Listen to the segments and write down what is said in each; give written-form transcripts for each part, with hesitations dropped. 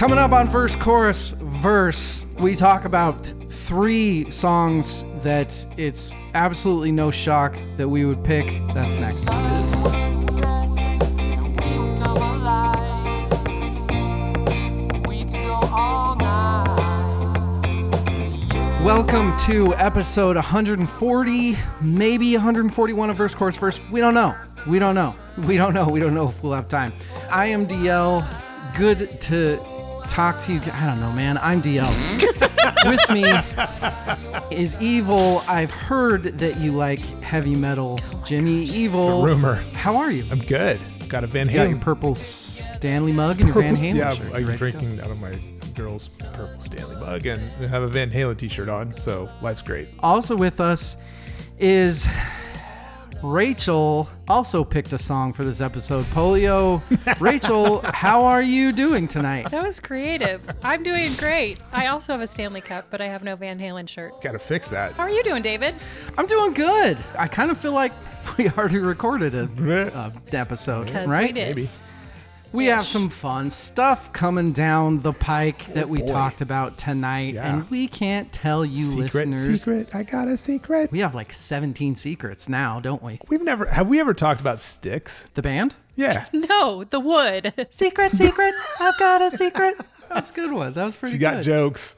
Coming up on Verse, Chorus, Verse, we talk about 3 songs that it's absolutely no shock that we would pick. That's next. Welcome to episode 140, maybe 141 of Verse, Chorus, Verse. We don't know. We don't know if we'll have time. I am DL. Good to talk to you. I don't know, man. I'm DL. With me is Evil. I've heard that you like heavy metal, Jimmy. Evil. The rumor. How are you? I'm good. Got a Van Halen. You got your purple Stanley mug and your Van Halen shirt. Yeah, I'm drinking out of my girl's purple Stanley mug and I have a Van Halen t-shirt on, so life's great. Also with us is Rachel. Also picked a song for this episode, Polio. Rachel, how are you doing tonight? That was creative. I'm doing great. I also have a Stanley Cup, but I have no Van Halen shirt. Gotta fix that. How are you doing, David? I'm doing good. I kind of feel like we already recorded an episode, Because right? we did. Maybe. We have some fun stuff coming down the pike that we talked about tonight, Yeah. and we can't tell you listeners. Secret. I got a secret. We have like 17 secrets now, don't we? Have we ever talked about Styx? The band? Yeah. No, the wood. Secret, I've got a secret. That was a good one. That was pretty She good. got jokes.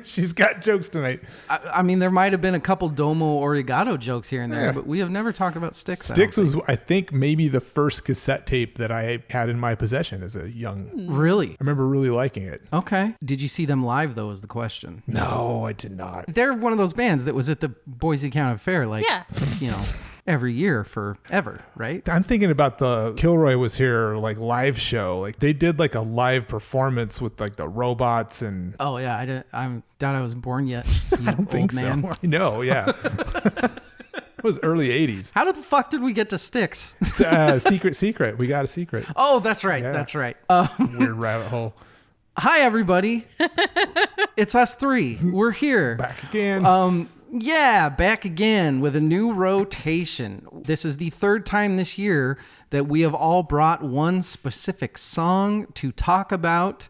She's got jokes tonight. I mean, there might have been a couple Domo Origato jokes here and there, Yeah. but we have never talked about Styx. Styx was, I think, maybe the first cassette tape that I had in my possession as a young. Really? I remember really liking it. Okay. Did you see them live, though, is the question. No, I did not. They're one of those bands that was at the Boise County Fair, like, Yeah. you know, every year forever, right? I'm thinking about the Kilroy Was Here like live show. Like they did like a live performance with like the robots and Oh, yeah. I doubt I was born yet, you I don't think old man. so. I know, yeah. It was early 80s. How the fuck did we get to Styx? Secret. We got a secret. Oh, that's right. Yeah. That's right. Weird rabbit hole. Hi, everybody. It's us 3. We're here. Back again. Yeah, back again with a new rotation. This is the 3rd time this year that we have all brought one specific song to talk about.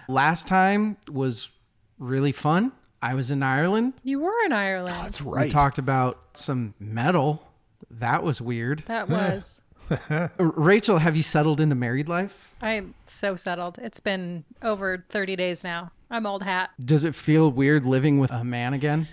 Last time was really fun. I was in Ireland. You were in Ireland. That's We right. talked about some metal. That was weird. That was. Rachel, have you settled into married life? I'm so settled. It's been over 30 days now. I'm old hat. Does it feel weird living with a man again?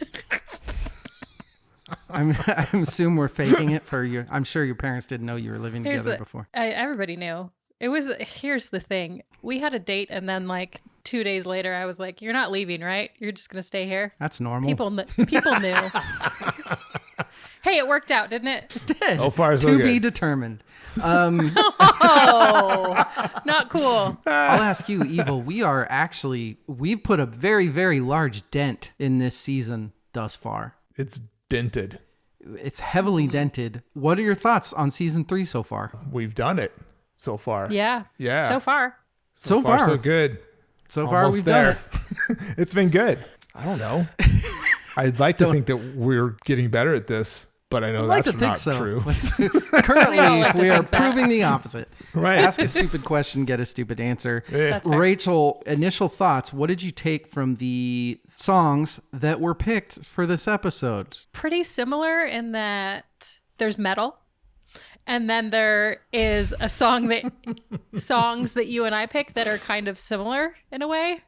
I assume we're faking it for you. I'm sure your parents didn't know you were living together before. Everybody knew. Here's the thing. We had a date and then like 2 days later, I was like, you're not leaving, right? You're just going to stay here. That's normal. People knew. Hey, it worked out, didn't it? It did. So far, so to good. be determined. Oh, not cool. I'll ask you, Evil. We've put a very, very large dent in this season thus far. It's dented. It's heavily dented. What are your thoughts on season 3 so far? We've done it so far. Yeah. Yeah. So far. So far. so good. So far, Almost we've there. done it. It's been good. I don't know. I'd like to think that we're getting better at this, but I know I'd like that's to think not so. true. Currently, We all like to we are think that. proving the opposite. Right. Ask a stupid question, get a stupid answer. That's fair. Rachel, initial thoughts. What did you take from the songs that were picked for this episode? Pretty similar in that there's metal. And then there is a songs that you and I picked that are kind of similar in a way.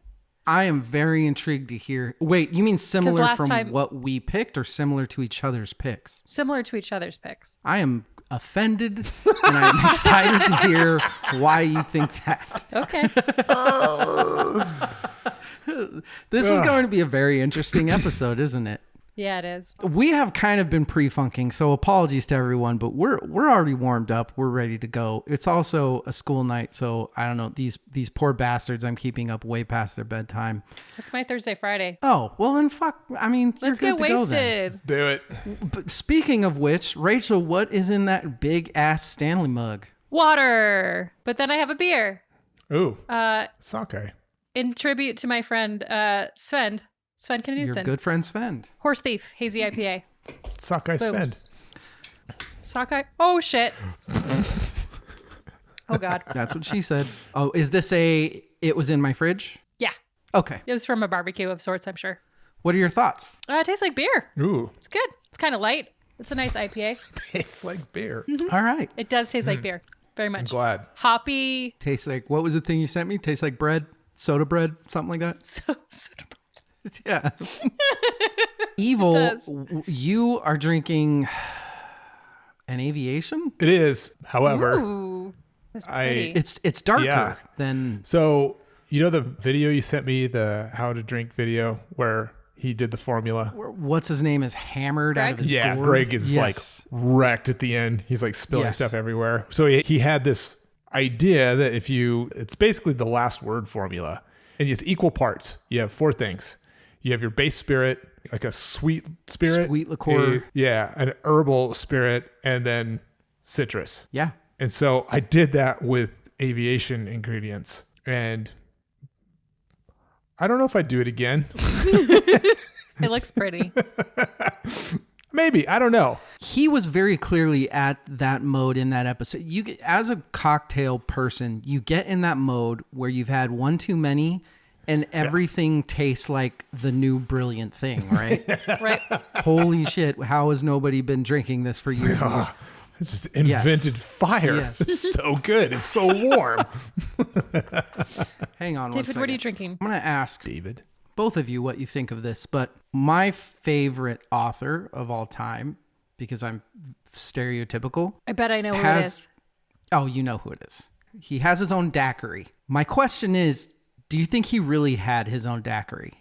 I am very intrigued to hear. Wait, you mean similar last from time- what we picked or similar to each other's picks? Similar to each other's picks. I am offended and I'm excited to hear why you think that. Okay. This is going to be a very interesting episode, isn't it? Yeah, it is. We have kind of been pre-funking, so apologies to everyone, but we're already warmed up. We're ready to go. It's also a school night, so I don't know, these poor bastards I'm keeping up way past their bedtime. It's my Thursday, Friday. Oh, well then fuck. I mean, Let's you're get good to go then. wasted. Do it. But speaking of which, Rachel, what is in that big ass Stanley mug? Water. But then I have a beer. Ooh. Sake. In tribute to my friend Sven Your Knudsen. good friend Sven. Horse Thief, Hazy IPA. Sake Boom. spend. Sockeye. Oh, shit. Oh God. That's what she said. Oh, is this it was in my fridge? Yeah. Okay. It was from a barbecue of sorts, I'm sure. What are your thoughts? It tastes like beer. Ooh, It's good. It's kind of light. It's a nice IPA. tastes like beer. All right. It does taste like beer. Very I'm much. glad. Hoppy. Tastes like, what was the thing you sent me? Tastes like bread? Soda bread? Something like that? So Yeah. Evil, does. you are drinking an aviation? It is, however. Ooh. It's pretty. It's darker Yeah. than... So, you know the video you sent me, the how to drink video, where he did the formula? What's his name is hammered out of his Yeah, gourd? Greg is Yes. like wrecked at the end. He's like spilling Yes. stuff everywhere. So he had this idea that it's basically the last word formula, and it's equal parts. You have 4 things. You have your base spirit, like a sweet spirit, Sweet liqueur. an herbal spirit, and then citrus. Yeah. And so I did that with aviation ingredients, and I don't know if I'd do it again. It looks pretty. Maybe, I don't know. He was very clearly at that mode in that episode. You get, as a cocktail person, you get in that mode where you've had one too many and everything tastes like the new brilliant thing, right? Right. Holy shit, how has nobody been drinking this for years? It's just invented fire. Yes. It's so good. It's so warm. Hang on one David, second. what are you drinking? I'm going to ask David. both of you what you think of this, but my favorite author of all time, because I'm stereotypical, I bet I know who it is. oh, you know who it is. He has his own daiquiri. My question is, do you think he really had his own daiquiri?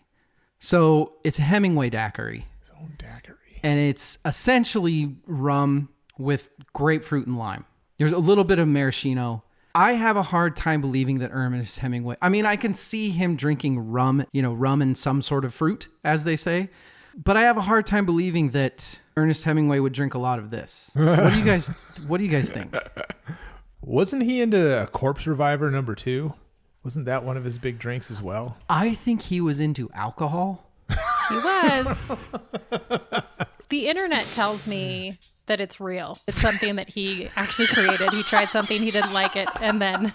So it's a Hemingway daiquiri, His own daiquiri. and it's essentially rum with grapefruit and lime. There's a little bit of maraschino. I have a hard time believing that Ernest Hemingway... I mean, I can see him drinking rum, rum and some sort of fruit, as they say. But I have a hard time believing that Ernest Hemingway would drink a lot of this. What do you guys think? Wasn't he into a Corpse Reviver #2? Wasn't that one of his big drinks as well? I think he was into alcohol. He was. The internet tells me that it's real. It's something that he actually created. He tried something, he didn't like it, and then...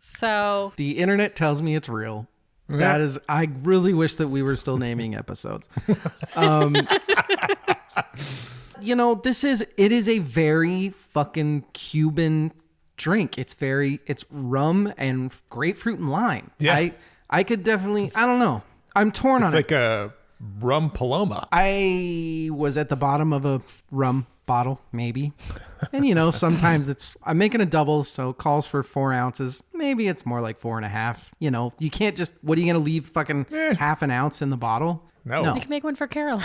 So... The internet tells me it's real. That is... I really wish that we were still naming episodes. It is a very fucking Cuban drink. It's rum and grapefruit and lime. Yeah. I could definitely... I don't know. I'm torn on It's it. like a rum paloma. I was at the bottom of a rum bottle, maybe. And, sometimes I'm making a double, so it calls for 4 ounces. Maybe it's more like 4.5. You can't just, what are you going to leave fucking half an ounce in the bottle? No. You can make one for Caroline.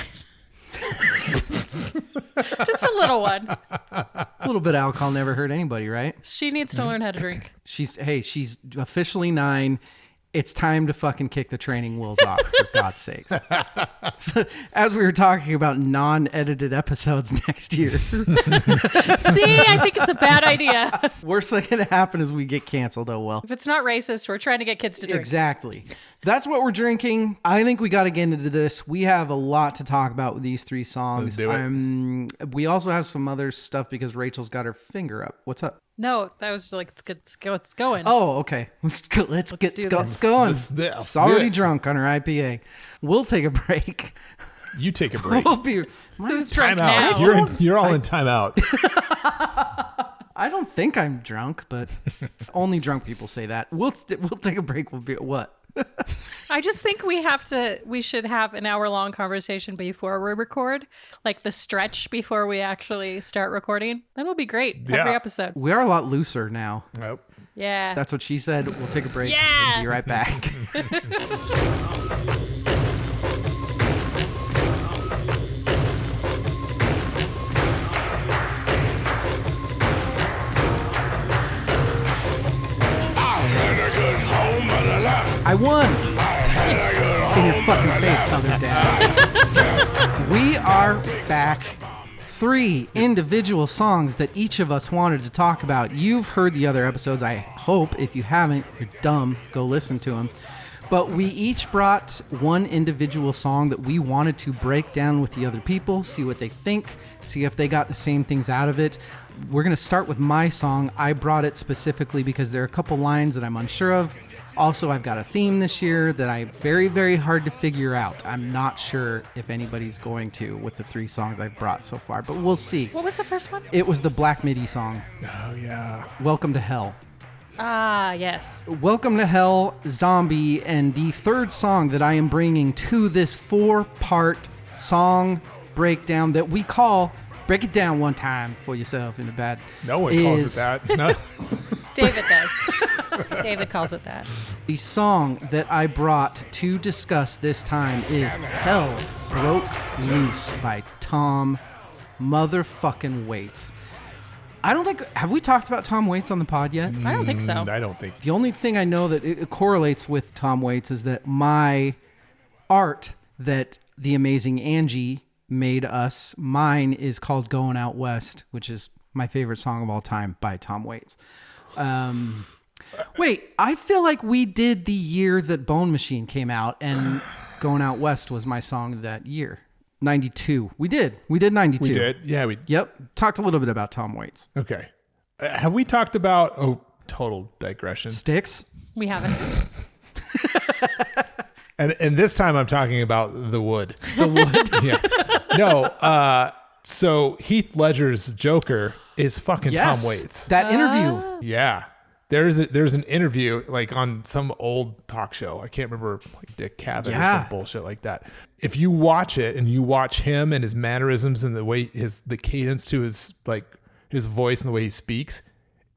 Just a little one. A little bit of alcohol never hurt anybody, right? She needs to learn how to drink. She's officially 9. It's time to fucking kick the training wheels off, for God's sakes. As we were talking about non-edited episodes next year, See, I think it's a bad idea. worst thing that can happen is we get canceled. Oh, well. If it's not racist, we're trying to get kids to drink. Exactly. That's what we're drinking. I think we got to get into this. We have a lot to talk about with these 3 songs. Let's do it. We also have some other stuff because Rachel's got her finger up. What's up? No, that was like, let's go. It's going. Oh, okay. Let's do going. Let's It's already drunk on her IPA. We'll take a break. You take a break. We'll be. Who's drunk Time out. now? You're all in timeout. I don't think I'm drunk, but only drunk people say that. We'll take a break. We'll be what? I just think we should have an hour-long conversation before we record, like the stretch before we actually start recording. Then we'll be great every episode. We are a lot looser now. Nope. Yeah. That's what she said. We'll take a break. Yeah. We'll be right back. I won. In your fucking face, other dads. We are back. 3 individual songs that each of us wanted to talk about. You've heard the other episodes. I hope if you haven't, you're dumb. Go listen to them. But we each brought one individual song that we wanted to break down with the other people, see what they think, see if they got the same things out of it. We're going to start with my song. I brought it specifically because there are a couple lines that I'm unsure of. Also, I've got a theme this year that I very, very hard to figure out. I'm not sure if anybody's going to with the 3 songs I've brought so far, but we'll see. What was the first one? It was the Black Midi song. Oh, yeah. Welcome to Hell. Ah, yes. Welcome to Hell, Zombie, and the third song that I am bringing to this 4-part song breakdown that we call Break It Down One Time for Yourself in the Bad. No one calls it that. No. David does. David calls it that. The song that I brought to discuss this time is Hell Broke Loose by Tom motherfucking Waits. I don't think, have we talked about Tom Waits on the pod yet? I don't think so. I don't think. The only thing I know that it correlates with Tom Waits is that my art that the amazing Angie made us, mine is called Going Out West, which is my favorite song of all time by Tom Waits. Wait, I feel like we did the year that Bone Machine came out, and Going Out West was my song that year. 92. We did 92. We did? Yeah. Yep. Talked a little bit about Tom Waits. Okay. Have we talked about, total digression. Sticks? We haven't. And this time I'm talking about The Wood. The Wood? Yeah. No, so Heath Ledger's Joker is fucking Yes. Tom Waits. That interview. Yeah. There's an interview like on some old talk show. I can't remember, like Dick Cavett or Yeah. some bullshit like that. If you watch it and you watch him and his mannerisms and the way the cadence to his voice and the way he speaks,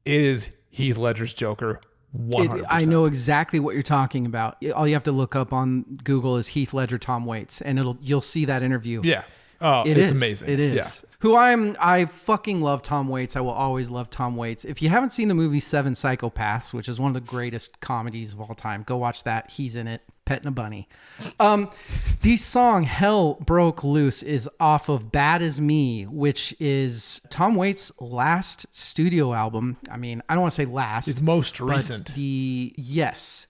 it is Heath Ledger's Joker 100%. I know exactly what you're talking about. All you have to look up on Google is Heath Ledger, Tom Waits, and you'll see that interview. Yeah. Oh, it's amazing. It is. Yeah. I fucking love Tom Waits. I will always love Tom Waits. If you haven't seen the movie Seven Psychopaths, which is one of the greatest comedies of all time, go watch that. He's in it, petting a bunny. The song Hell Broke Loose is off of Bad As Me, which is Tom Waits' last studio album. I mean, I don't want to say last. His most recent.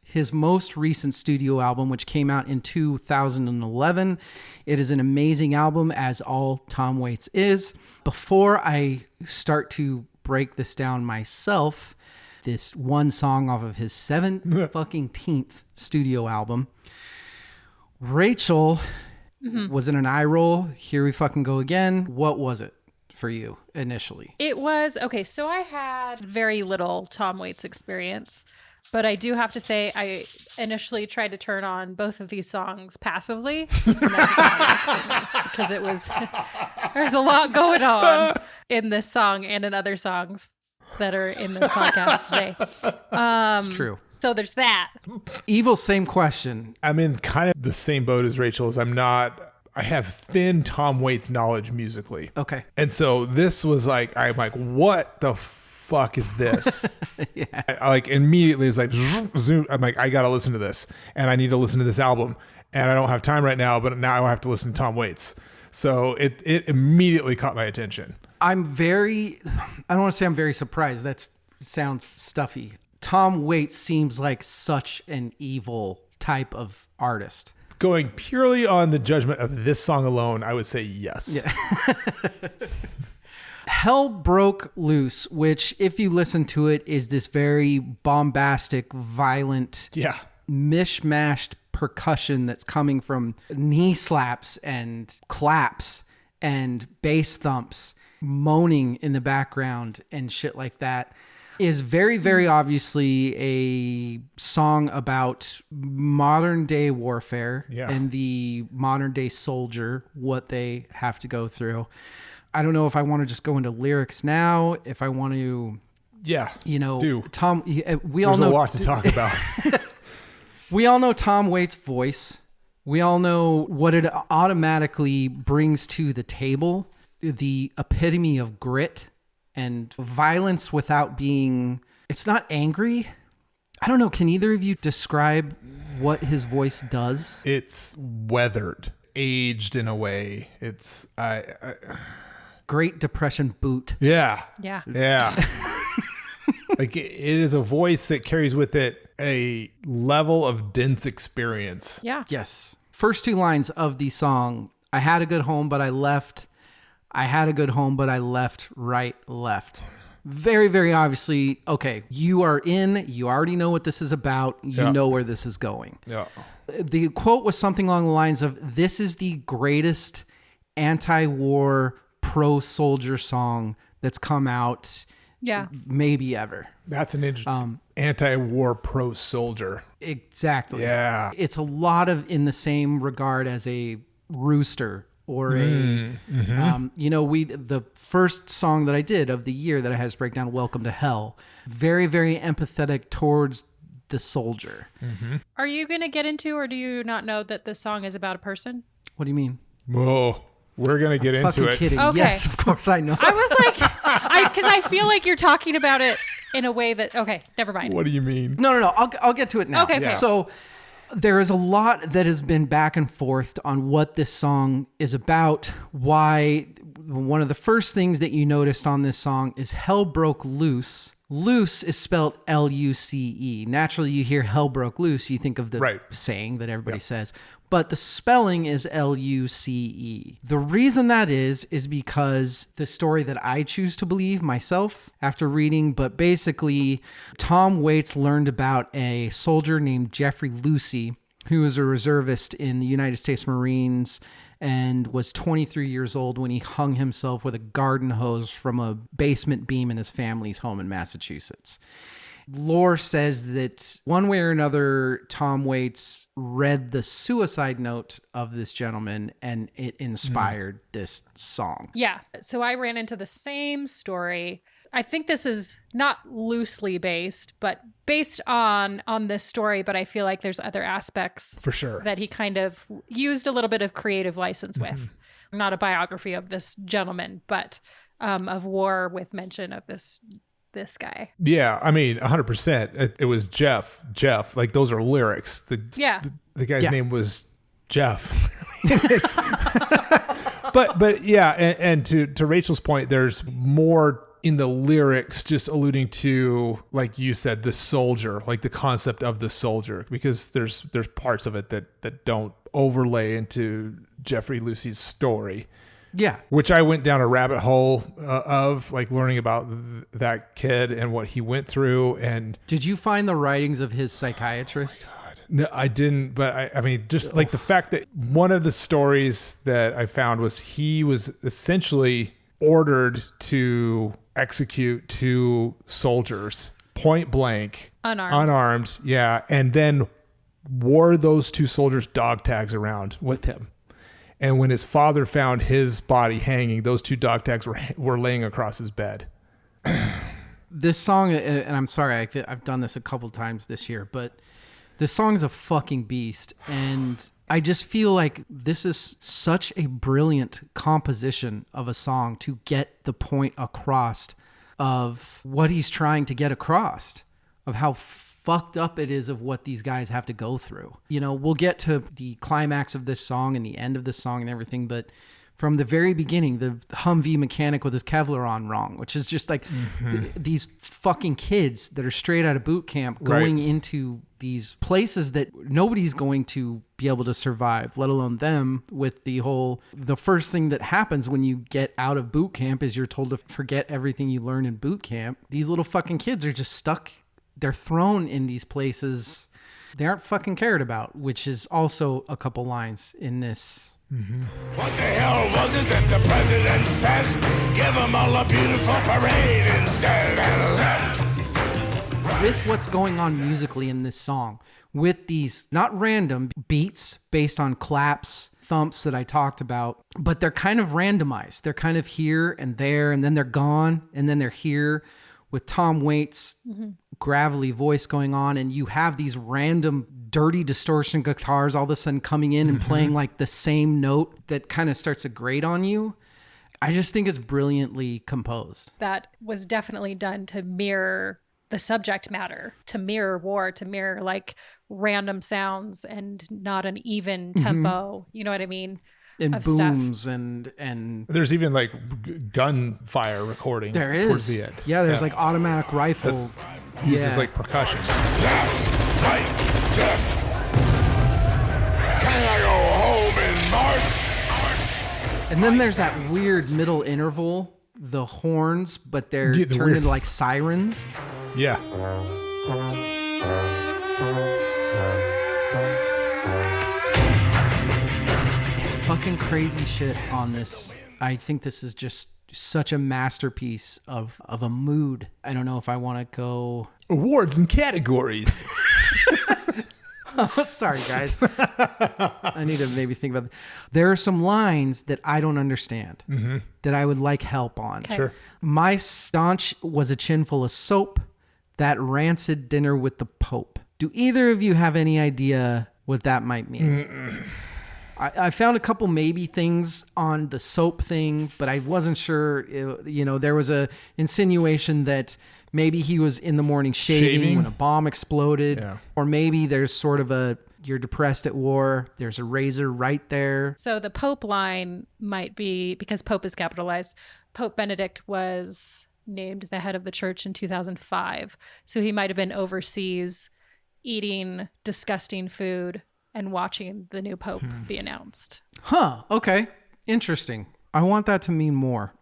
His most recent studio album, which came out in 2011. It is an amazing album, as all Tom Waits is. Before I start to break this down myself, this one song off of his 17th studio album, Rachel was in an eye roll. Here we fucking go again. What was it for you initially? It was, okay, so I had very little Tom Waits experience, but I do have to say I initially tried to turn on both of these songs passively because it was, there's a lot going on in this song and in other songs that are in this podcast today. It's true. So there's that. Evil, same question. I'm in kind of the same boat as Rachel. I have thin Tom Waits knowledge musically. Okay. And so this was like, I'm like, what the fuck is this? Yeah. I like immediately it's like zoom. I'm like, I gotta listen to this, and I need to listen to this album, and I don't have time right now, but now I have to listen to Tom Waits. So it immediately caught my attention. I don't want to say I'm very surprised. That sounds stuffy. Tom Waits seems like such an evil type of artist. Going purely on the judgment of this song alone, I would say yes. Yeah. Hell Broke Loose, which if you listen to it is this very bombastic, violent, mishmashed percussion that's coming from knee slaps and claps and bass thumps, moaning in the background and shit like that, is very, very obviously a song about modern day warfare and the modern day soldier, what they have to go through. I don't know if I want to just go into lyrics now, if I want to, Tom, we all know. There's a lot to talk about. We all know Tom Waits' voice. We all know what it automatically brings to the table, the epitome of grit and violence without being, it's not angry. I don't know. Can either of you describe what his voice does? It's weathered, aged in a way. It's, Great Depression boot. Yeah. Yeah. Yeah. Like it is a voice that carries with it a level of dense experience. Yeah. Yes. First two lines of the song, I had a good home, but I left. I had a good home, but I left, right, left. Very, very obviously, okay, you are in, you already know what this is about, you know where this is going. Yeah. The quote was something along the lines of, this is the greatest anti-war, pro-soldier song that's come out maybe ever. That's an interesting anti-war pro-soldier. Exactly. Yeah. It's a lot of in the same regard as a rooster or the first song that I did of the year that I had to break down, Welcome to Hell, very, very empathetic towards the soldier. Are you going to get into, or do you not know that this song is about a person? What do you mean? Whoa. We're going to get into Fucking it. kidding. Okay. Yes, of course I know. I was like, because I feel like you're talking about it in a way that, okay, never mind. What do you mean? No. I'll get to it now. Okay. Yeah. So there is a lot that has been back and forth on what this song is about. Why one of the first things that you noticed on this song is Hell Broke Loose. Loose is spelled L-U-C-E. Naturally, you hear Hell Broke Loose, you think of the saying that everybody says. But the spelling is L-U-C-E. The reason that is because the story that I choose to believe myself after reading, but basically Tom Waits learned about a soldier named Jeffrey Lucy, who was a reservist in the United States Marines and was 23 years old when he hung himself with a garden hose from a basement beam in his family's home in Massachusetts. Lore says that one way or another, Tom Waits read the suicide note of this gentleman and it inspired this song. Yeah. So I ran into the same story. I think this is not loosely based, but based on this story. But I feel like there's other aspects For sure. that he kind of used a little bit of creative license with. Not a biography of this gentleman, but of war with mention of this guy. Yeah, I mean, 100%. It was Jeff. Like, those are lyrics. The guy's name was Jeff. but yeah, and to Rachel's point, there's more in the lyrics just alluding to, like you said, the soldier, like the concept of the soldier, because there's parts of it that don't overlay into Jeffrey Lucy's story. Yeah. Which I went down a rabbit hole of, like, learning about that kid and what he went through. And did you find the writings of his psychiatrist? no, I didn't, but I mean, just like the fact that one of the stories that I found was he was essentially ordered to execute 2 soldiers, point blank, unarmed, yeah, and then wore those 2 soldiers' dog tags around with him. And when his father found his body hanging, those 2 dog tags were laying across his bed. This song, and I'm sorry, I've done this a couple times this year, but this song is a fucking beast. And I just feel like this is such a brilliant composition of a song to get the point across of what he's trying to get across, of how fucked up it is of what these guys have to go through. You know, we'll get to the climax of this song and the end of this song and everything, but from the very beginning, the Humvee mechanic with his Kevlar on wrong, which is just like these fucking kids that are straight out of boot camp going into these places that nobody's going to be able to survive, let alone them, with the first thing that happens when you get out of boot camp is you're told to forget everything you learn in boot camp. These little fucking kids are just stuck. They're thrown in these places they aren't fucking cared about, which is also a couple lines in this. What the hell was it that the president said? Give them all a beautiful parade instead. With what's going on musically in this song, with these not random beats based on claps, thumps that I talked about, but they're kind of randomized. They're kind of here and there, and then they're gone, and then they're here with Tom Waits' gravelly voice going on, and you have these random dirty distortion guitars all of a sudden coming in and playing like the same note that kind of starts to grate on you. I just think it's brilliantly composed. That was definitely done to mirror the subject matter, to mirror war, to mirror like random sounds and not an even tempo. You know what I mean? And of booms stuff. and There's even like gunfire recording. there towards is. the end. Yeah, there's like automatic rifle. Uses like percussion. Left, fight death. Can I go home in March? And then there's that weird middle interval, the horns, but they're Yeah, turned weird. into like sirens. Yeah. It's fucking crazy shit on this. I think this is just such a masterpiece of a mood. I don't know if I want to go. Awards and categories. Sorry, guys. I need to maybe think about it. There are some lines that I don't understand that I would like help on. Okay. Sure. My My staunch was a chin full of soap, that rancid dinner with the Pope. Do either of you have any idea what that might mean? I found a couple maybe things on the soap thing, but I wasn't sure. There was a insinuation that maybe he was in the morning shaving when a bomb exploded. Yeah. Or maybe there's sort of you're depressed at war. There's a razor right there. So the Pope line might be, because Pope is capitalized, Pope Benedict was named the head of the church in 2005. So he might have been overseas eating disgusting food and watching the new Pope be announced. Huh. Okay. Interesting. I want that to mean more.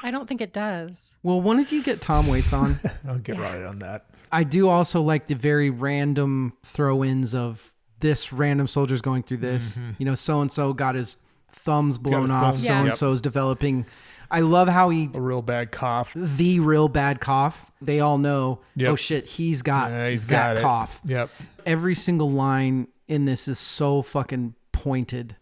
I don't think it does. Well, one of you get Tom Waits on. I'll get right on that. I do also like the very random throw-ins of this random soldier's going through this. So-and-so got his thumbs blown off. thumbs. Yeah. So-and-so's developing. I love how A real bad cough. the real bad cough. They all know, Yep. oh shit, he's got He's that got it. cough. Yep. Every single line in this is so fucking pointed.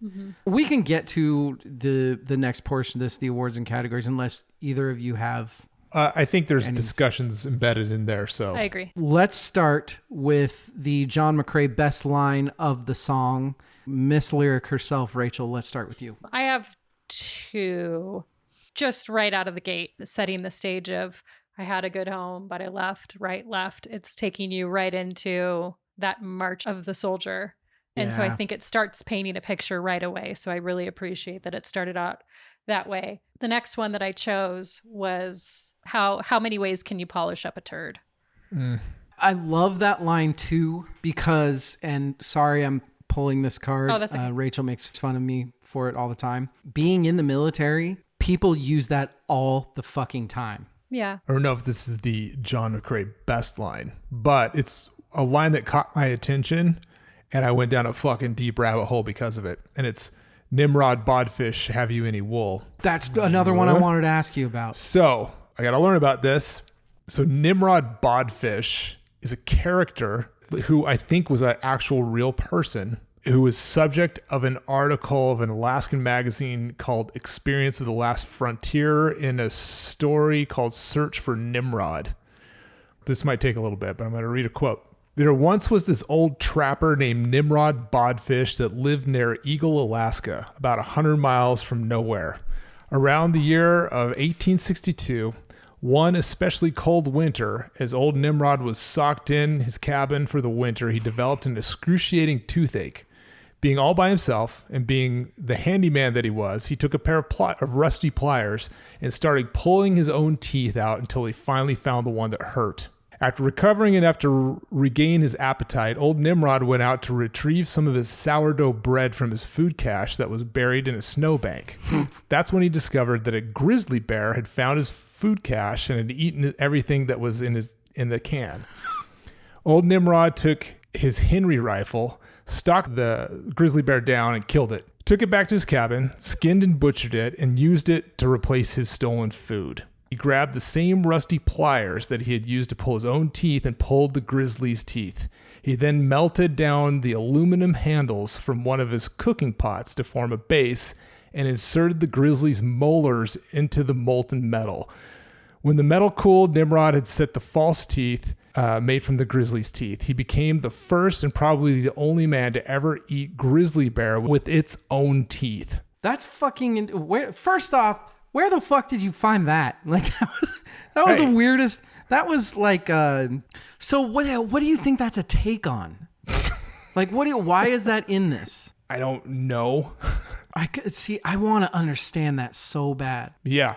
We can get to the next portion of this, the awards and categories, unless either of you have. I think there's discussions embedded in there. So I agree. Let's start with the John McCrae best line of the song. Miss Lyric herself, Rachel, let's start with you. I have two just right out of the gate, setting the stage of I had a good home, but I left, right, left. It's taking you right into that march of the soldier. And so I Yeah. think it starts painting a picture right away. So I really appreciate that it started out that way. The next one that I chose was how many ways can you polish up a turd? I love that line too, because, and sorry, I'm pulling this card. Oh, that's okay. Rachel makes fun of me for it all the time. Being in the military, people use that all the fucking time. Yeah. I don't know if this is the John McCrae best line, but it's a line that caught my attention and I went down a fucking deep rabbit hole because of it. And it's Nimrod Bodfish, have you any wool? That's another one I wanted to ask you about. So I got to learn about this. So Nimrod Bodfish is a character who I think was an actual real person who was subject of an article of an Alaskan magazine called Experience of the Last Frontier in a story called Search for Nimrod. This might take a little bit, but I'm going to read a quote. There once was this old trapper named Nimrod Bodfish that lived near Eagle, Alaska, about 100 miles from nowhere. Around the year of 1862, one especially cold winter, as old Nimrod was socked in his cabin for the winter, he developed an excruciating toothache. Being all by himself and being the handyman that he was, he took a pair of rusty pliers and started pulling his own teeth out until he finally found the one that hurt. After recovering enough to regain his appetite, old Nimrod went out to retrieve some of his sourdough bread from his food cache that was buried in a snowbank. That's when he discovered that a grizzly bear had found his food cache and had eaten everything that was in the can. Old Nimrod took his Henry rifle, stalked the grizzly bear down and killed it. Took it back to his cabin, skinned and butchered it, and used it to replace his stolen food. He grabbed the same rusty pliers that he had used to pull his own teeth and pulled the grizzly's teeth. He then melted down the aluminum handles from one of his cooking pots to form a base and inserted the grizzly's molars into the molten metal. When the metal cooled, Nimrod had set the false teeth made from the grizzly's teeth. He became the first and probably the only man to ever eat grizzly bear with its own teeth. That's fucking. First off, where the fuck did you find that? Like that was the weirdest. That was like. So what do you think that's a take on? Like why is that in this? I don't know. I could see. I want to understand that so bad. Yeah.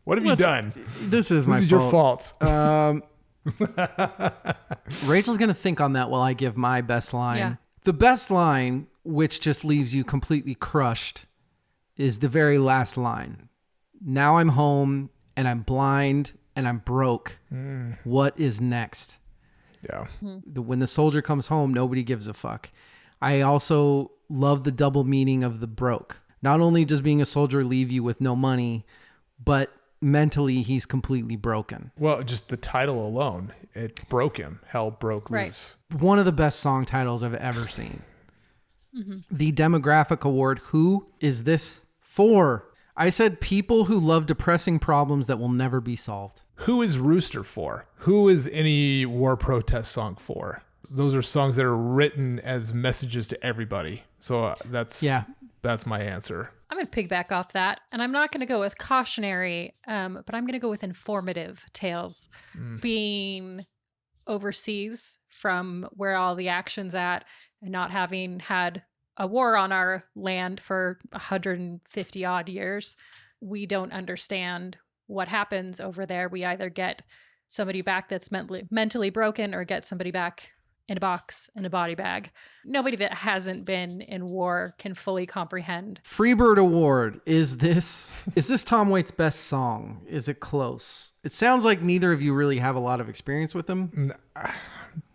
What have you done? This is my This is fault. your fault. Rachel's going to think on that while I give my best line. Yeah. The best line, which just leaves you completely crushed, is the very last line. Now I'm home and I'm blind and I'm broke. What is next? Yeah. When the soldier comes home, nobody gives a fuck. I also love the double meaning of the broke. Not only does being a soldier leave you with no money, but mentally he's completely broken. Well, just the title alone, it broke him. Hell broke Right. loose. One of the best song titles I've ever seen. The demographic award, who is this for? I said people who love depressing problems that will never be solved. Who is Rooster for? Who is any war protest song for? Those are songs that are written as messages to everybody. So that's my answer. I'm going to piggyback off that, and I'm not going to go with cautionary, but I'm going to go with informative tales. Being overseas from where all the action's at and not having had a war on our land for 150 odd years, we don't understand what happens over there. We either get somebody back that's mentally broken or get somebody back in a box, in a body bag. Nobody that hasn't been in war can fully comprehend. Freebird Award, is this Tom Waits' best song? Is it close? It sounds like neither of you really have a lot of experience with him.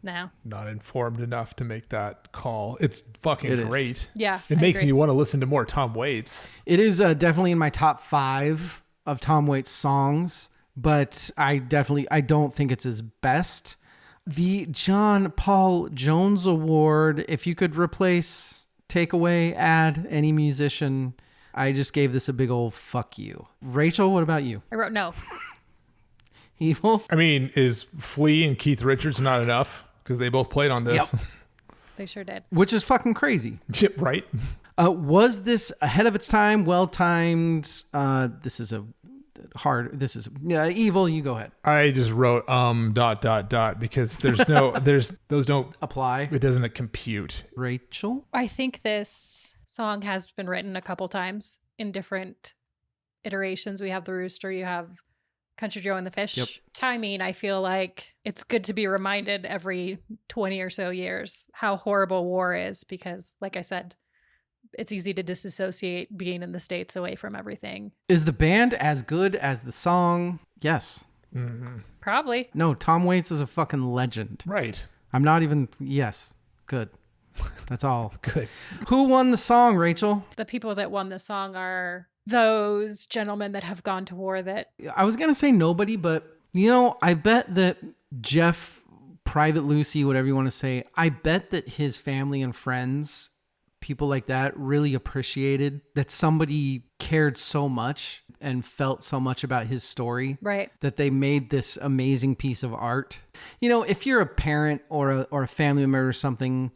No. Not informed enough to make that call. It's fucking great. Yeah. It I makes agree. me want to listen to more Tom Waits. It is definitely in my top 5 of Tom Waits songs, but I don't think it's his best. The John Paul Jones Award, if you could replace, take away, add any musician, I just gave this a big old fuck you. Rachel, what about you? I wrote no. Evil? I mean, is Flea and Keith Richards not enough? Because they both played on this. They sure did. Which is fucking crazy. Yep. Right? Was this ahead of its time, well-timed? This is Evil, you go ahead. I just wrote because there's those don't Apply. It doesn't compute. Rachel? I think this song has been written a couple times in different iterations. We have the Rooster, you have Country Joe and the Fish. Yep. Timing, I feel like it's good to be reminded every 20 or so years how horrible war is, because like I said, it's easy to disassociate being in the States away from everything. Is the band as good as the song? Yes. Probably. No, Tom Waits is a fucking legend. Right. I'm not even, yes. Good. That's all. Good. Who won the song, Rachel? The people that won the song are those gentlemen that have gone to war that I was going to say nobody, but, I bet that Jeff, Private Lucy, whatever you want to say, I bet that his family and friends, people like that, really appreciated that somebody cared so much and felt so much about his story. Right. That they made this amazing piece of art. If you're a parent or a family member or something,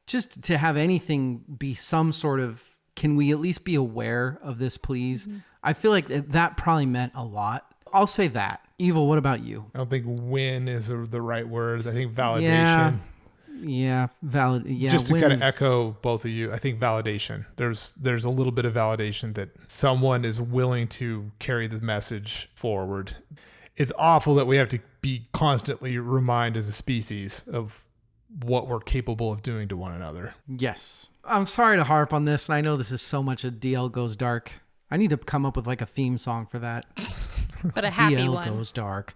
just to have anything be some sort of, can we at least be aware of this, please? Mm-hmm. I feel like that probably meant a lot. I'll say that. Evil, what about you? I don't think win is the right word. I think validation. Yeah, valid. Yeah, just to kind of echo both of you, I think validation. There's a little bit of validation that someone is willing to carry the message forward. It's awful that we have to be constantly reminded as a species of what we're capable of doing to one another. Yes. I'm sorry to harp on this, and I know this is so much a DL Goes Dark. I need to come up with like a theme song for that. But a happy DL one. Goes Dark.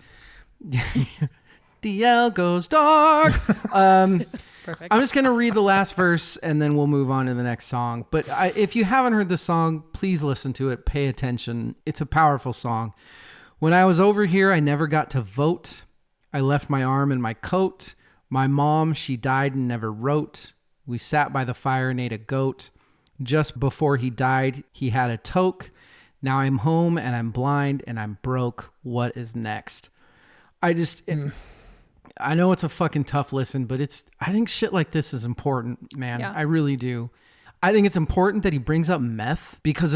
DL Goes Dark. Perfect. I'm just going to read the last verse and then we'll move on to the next song. But if you haven't heard the song, please listen to it. Pay attention. It's a powerful song. When I was over here, I never got to vote. I left my arm in my coat. My mom, she died and never wrote. We sat by the fire and ate a goat. Just before he died, he had a toke. Now I'm home and I'm blind and I'm broke. What is next? I know it's a fucking tough listen, but I think shit like this is important, man. Yeah. I really do. I think it's important that he brings up meth because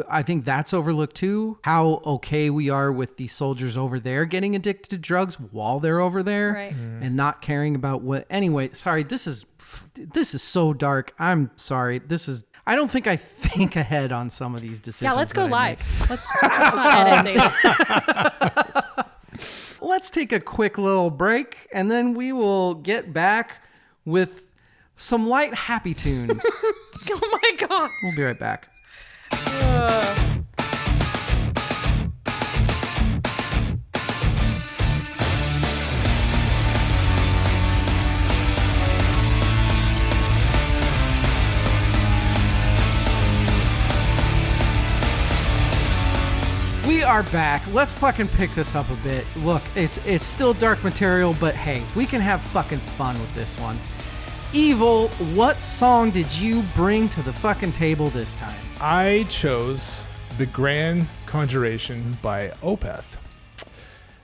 I think that's overlooked too. How okay we are with the soldiers over there getting addicted to drugs while they're over there, Right. and not caring about what. Anyway, sorry. This is so dark. I'm sorry. I don't think I think ahead on some of these decisions. Yeah, let's go that I live. make. Let's not edit data. let's take a quick little break, and then we will get back with some light, happy tunes. Oh my God. We'll be right back. We are back. Let's fucking pick this up a bit. Look, it's still dark material, but hey, we can have fucking fun with this one. Evil, what song did you bring to the fucking table this time? I chose The Grand Conjuration by Opeth.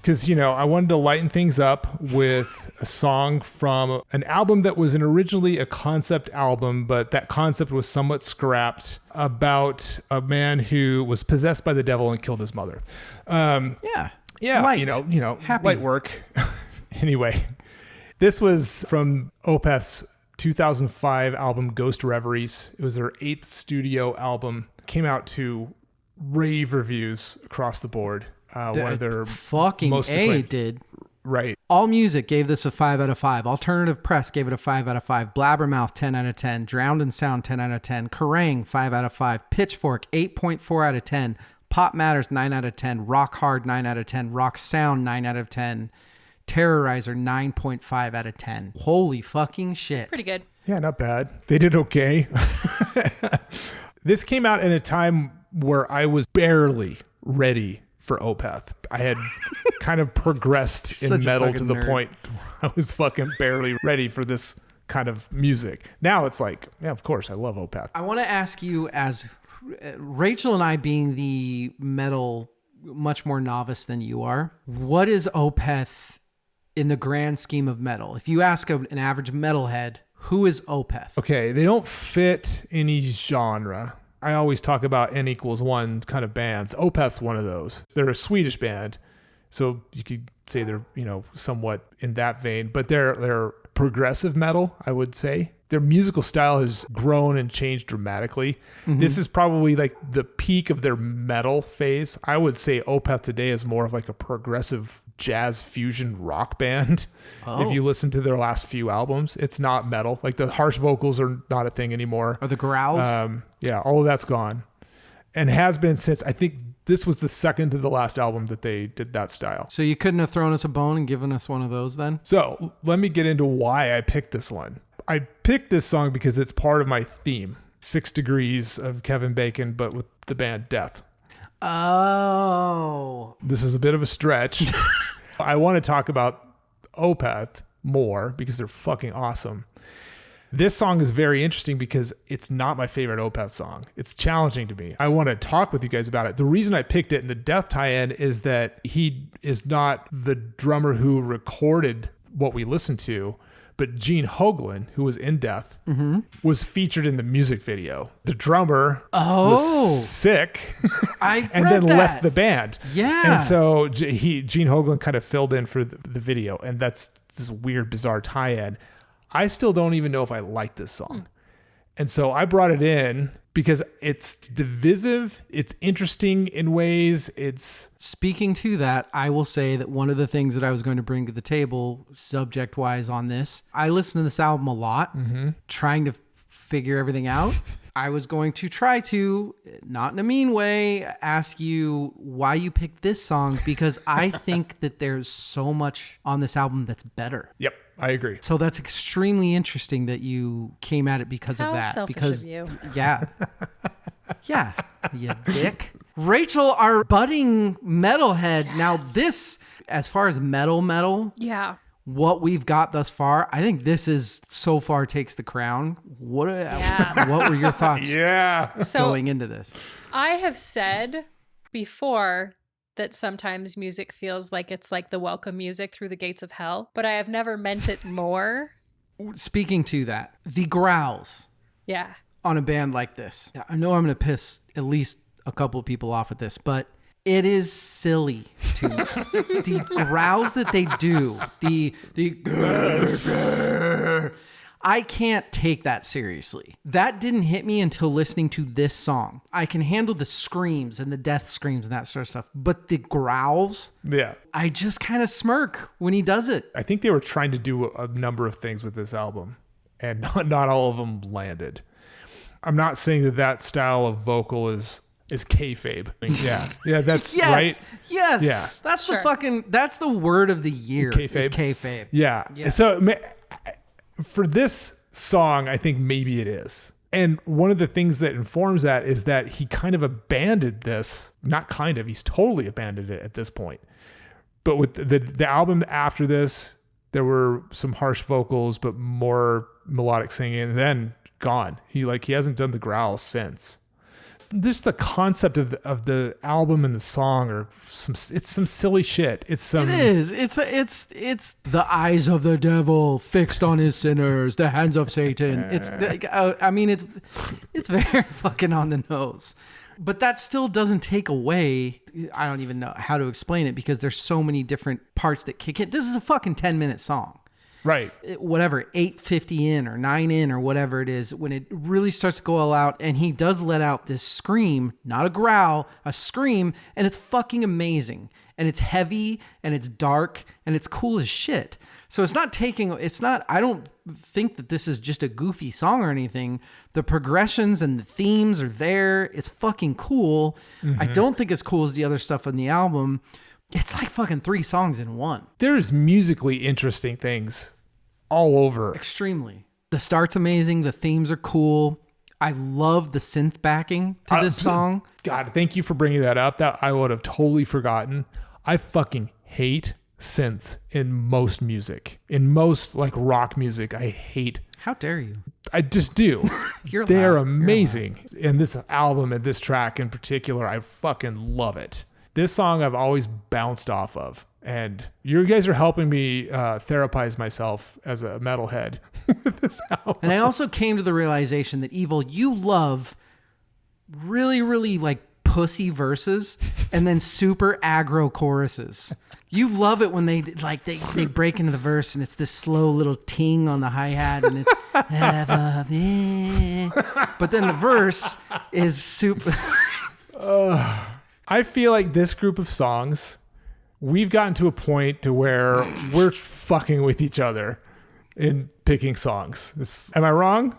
Because, I wanted to lighten things up with a song from an album that was originally a concept album, but that concept was somewhat scrapped, about a man who was possessed by the devil and killed his mother. Yeah. Light. Happy. Light work. Anyway, this was from Opeth's 2005 album Ghost Reveries. It was their 8th studio album. Came out to rave reviews across the board. One of their fucking most did. Right. All Music gave this a 5 out of 5. Alternative Press gave it a 5 out of 5. Blabbermouth 10 out of 10. Drowned in Sound 10 out of 10. Kerrang 5 out of 5. Pitchfork 8.4 out of 10. Pop Matters 9 out of 10. Rock Hard 9 out of 10. Rock Sound 9 out of 10. Terrorizer 9.5 out of 10. Holy fucking shit. It's pretty good. Yeah, not bad. They did okay. This came out in a time where I was barely ready for Opeth. I had kind of progressed in metal to the point where I was fucking barely ready for this kind of music. Now it's like, yeah, of course, I love Opeth. I want to ask you, as Rachel and I being the metal much more novice than you are, what is Opeth in the grand scheme of metal? If you ask an average metalhead, who is Opeth? Okay, they don't fit any genre. I always talk about N=1 kind of bands. Opeth's one of those. They're a Swedish band, so you could say they're, somewhat in that vein, but they're progressive metal, I would say. Their musical style has grown and changed dramatically. Mm-hmm. This is probably like the peak of their metal phase. I would say Opeth today is more of like a progressive jazz fusion rock band. If you listen to their last few albums, it's not metal. Like the harsh vocals are not a thing anymore. Are the growls? Yeah, all of that's gone, and has been since, I think this was the second to the last album that they did that style. So you couldn't have thrown us a bone and given us one of those then? So let me get into why I picked this one. I picked this song because it's part of my theme, 6 Degrees of Kevin Bacon, but with the band Death. Oh. This is a bit of a stretch. I want to talk about Opeth more because they're fucking awesome. This song is very interesting because it's not my favorite Opeth song. It's challenging to me. I want to talk with you guys about it. The reason I picked it in the Death tie-in is that he is not the drummer who recorded what we listened to, but Gene Hoglan, who was in Death, was featured in the music video. The drummer was sick and then left the band. Yeah. And so Gene Hoglan kind of filled in for the video, and that's this weird, bizarre tie-in. I still don't even know if I like this song. And so I brought it in because it's divisive. It's interesting in ways. Speaking to that, I will say that one of the things that I was going to bring to the table subject wise on this, I listened to this album a lot, trying to figure everything out. I was going to try to, not in a mean way, ask you why you picked this song, because I think that there's so much on this album that's better. Yep, I agree. So that's extremely interesting that you came at it because of that. Selfish because of you. Yeah. Yeah, you dick. Rachel, our budding metalhead. Now this, as far as metal, Yeah. what we've got thus far, I think this is so far takes the crown. What were your thoughts going into this? I have said before that sometimes music feels like it's like the welcome music through the gates of hell, but I have never meant it more. Speaking to that, the growls Yeah. on a band like this. I know I'm going to piss at least a couple of people off with this, but it is silly to me. The growls that they do, I can't take that seriously. That didn't hit me until listening to this song. I can handle the screams and the death screams and that sort of stuff, but the growls, Yeah. I just kind of smirk when he does it. I think they were trying to do a number of things with this album, and not all of them landed. I'm not saying that style of vocal is kayfabe. Yeah. Yeah, that's Yes, right. yes. Yeah. That's Sure. that's the word of the year. Kayfabe. Is kayfabe. Yeah. So for this song, I think maybe it is. And one of the things that informs that is that he kind of abandoned this. Not kind of, he's totally abandoned it at this point. But with the album after this, there were some harsh vocals, but more melodic singing, and then gone. He hasn't done the growls since. Just the concept of the album and the song are some silly shit. It is. It's the eyes of the devil fixed on his sinners, the hands of Satan. It's very fucking on the nose. But that still doesn't take away. I don't even know how to explain it because there's so many different parts that kick in. This is a fucking 10-minute song. Right. Whatever, 8:50 in or 9 in or whatever it is, when it really starts to go all out, and he does let out this scream, not a growl, a scream, and it's fucking amazing. And it's heavy and it's dark and it's cool as shit. So I don't think that this is just a goofy song or anything. The progressions and the themes are there. It's fucking cool. Mm-hmm. I don't think as cool as the other stuff on the album. It's like fucking 3 songs in one. There's musically interesting things all over. Extremely. The start's amazing. The themes are cool. I love the synth backing to this song. God, thank you for bringing that up. That I would have totally forgotten. I fucking hate synths in most music. In most like rock music, I hate. How dare you? I just do. They're amazing. And this album and this track in particular, I fucking love it. This song I've always bounced off of. And you guys are helping me therapize myself as a metalhead with this album. And I also came to the realization that Evil, you love really, really like pussy verses and then super aggro choruses. You love it when they break into the verse and it's this slow little ting on the hi-hat and it's but then the verse is super. I feel like this group of songs, we've gotten to a point to where we're fucking with each other in picking songs. Am I wrong?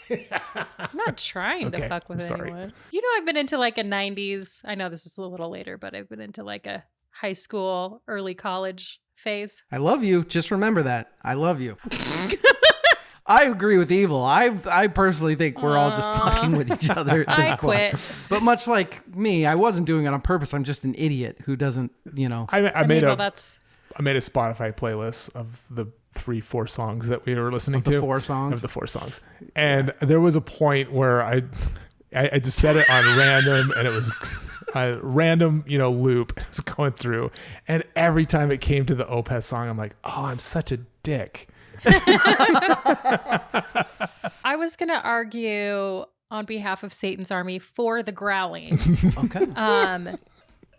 I'm not trying to fuck with anyone. You know, I've been into like a 90s. I know this is a little later, but I've been into like a high school, early college phase. I love you. Just remember that. I love you. I agree with Evil. I personally think we're all just fucking with each other at this point. Quit. But much like me, I wasn't doing it on purpose. I'm just an idiot who doesn't, I made a Spotify playlist of the 3-4 songs that we were listening to. Of the 4 songs. And there was a point where I just set it on random, and it was a random, loop. It was going through, and every time it came to the Opeth song, I'm like, oh, I'm such a dick. I was going to argue on behalf of Satan's Army for the growling. Okay.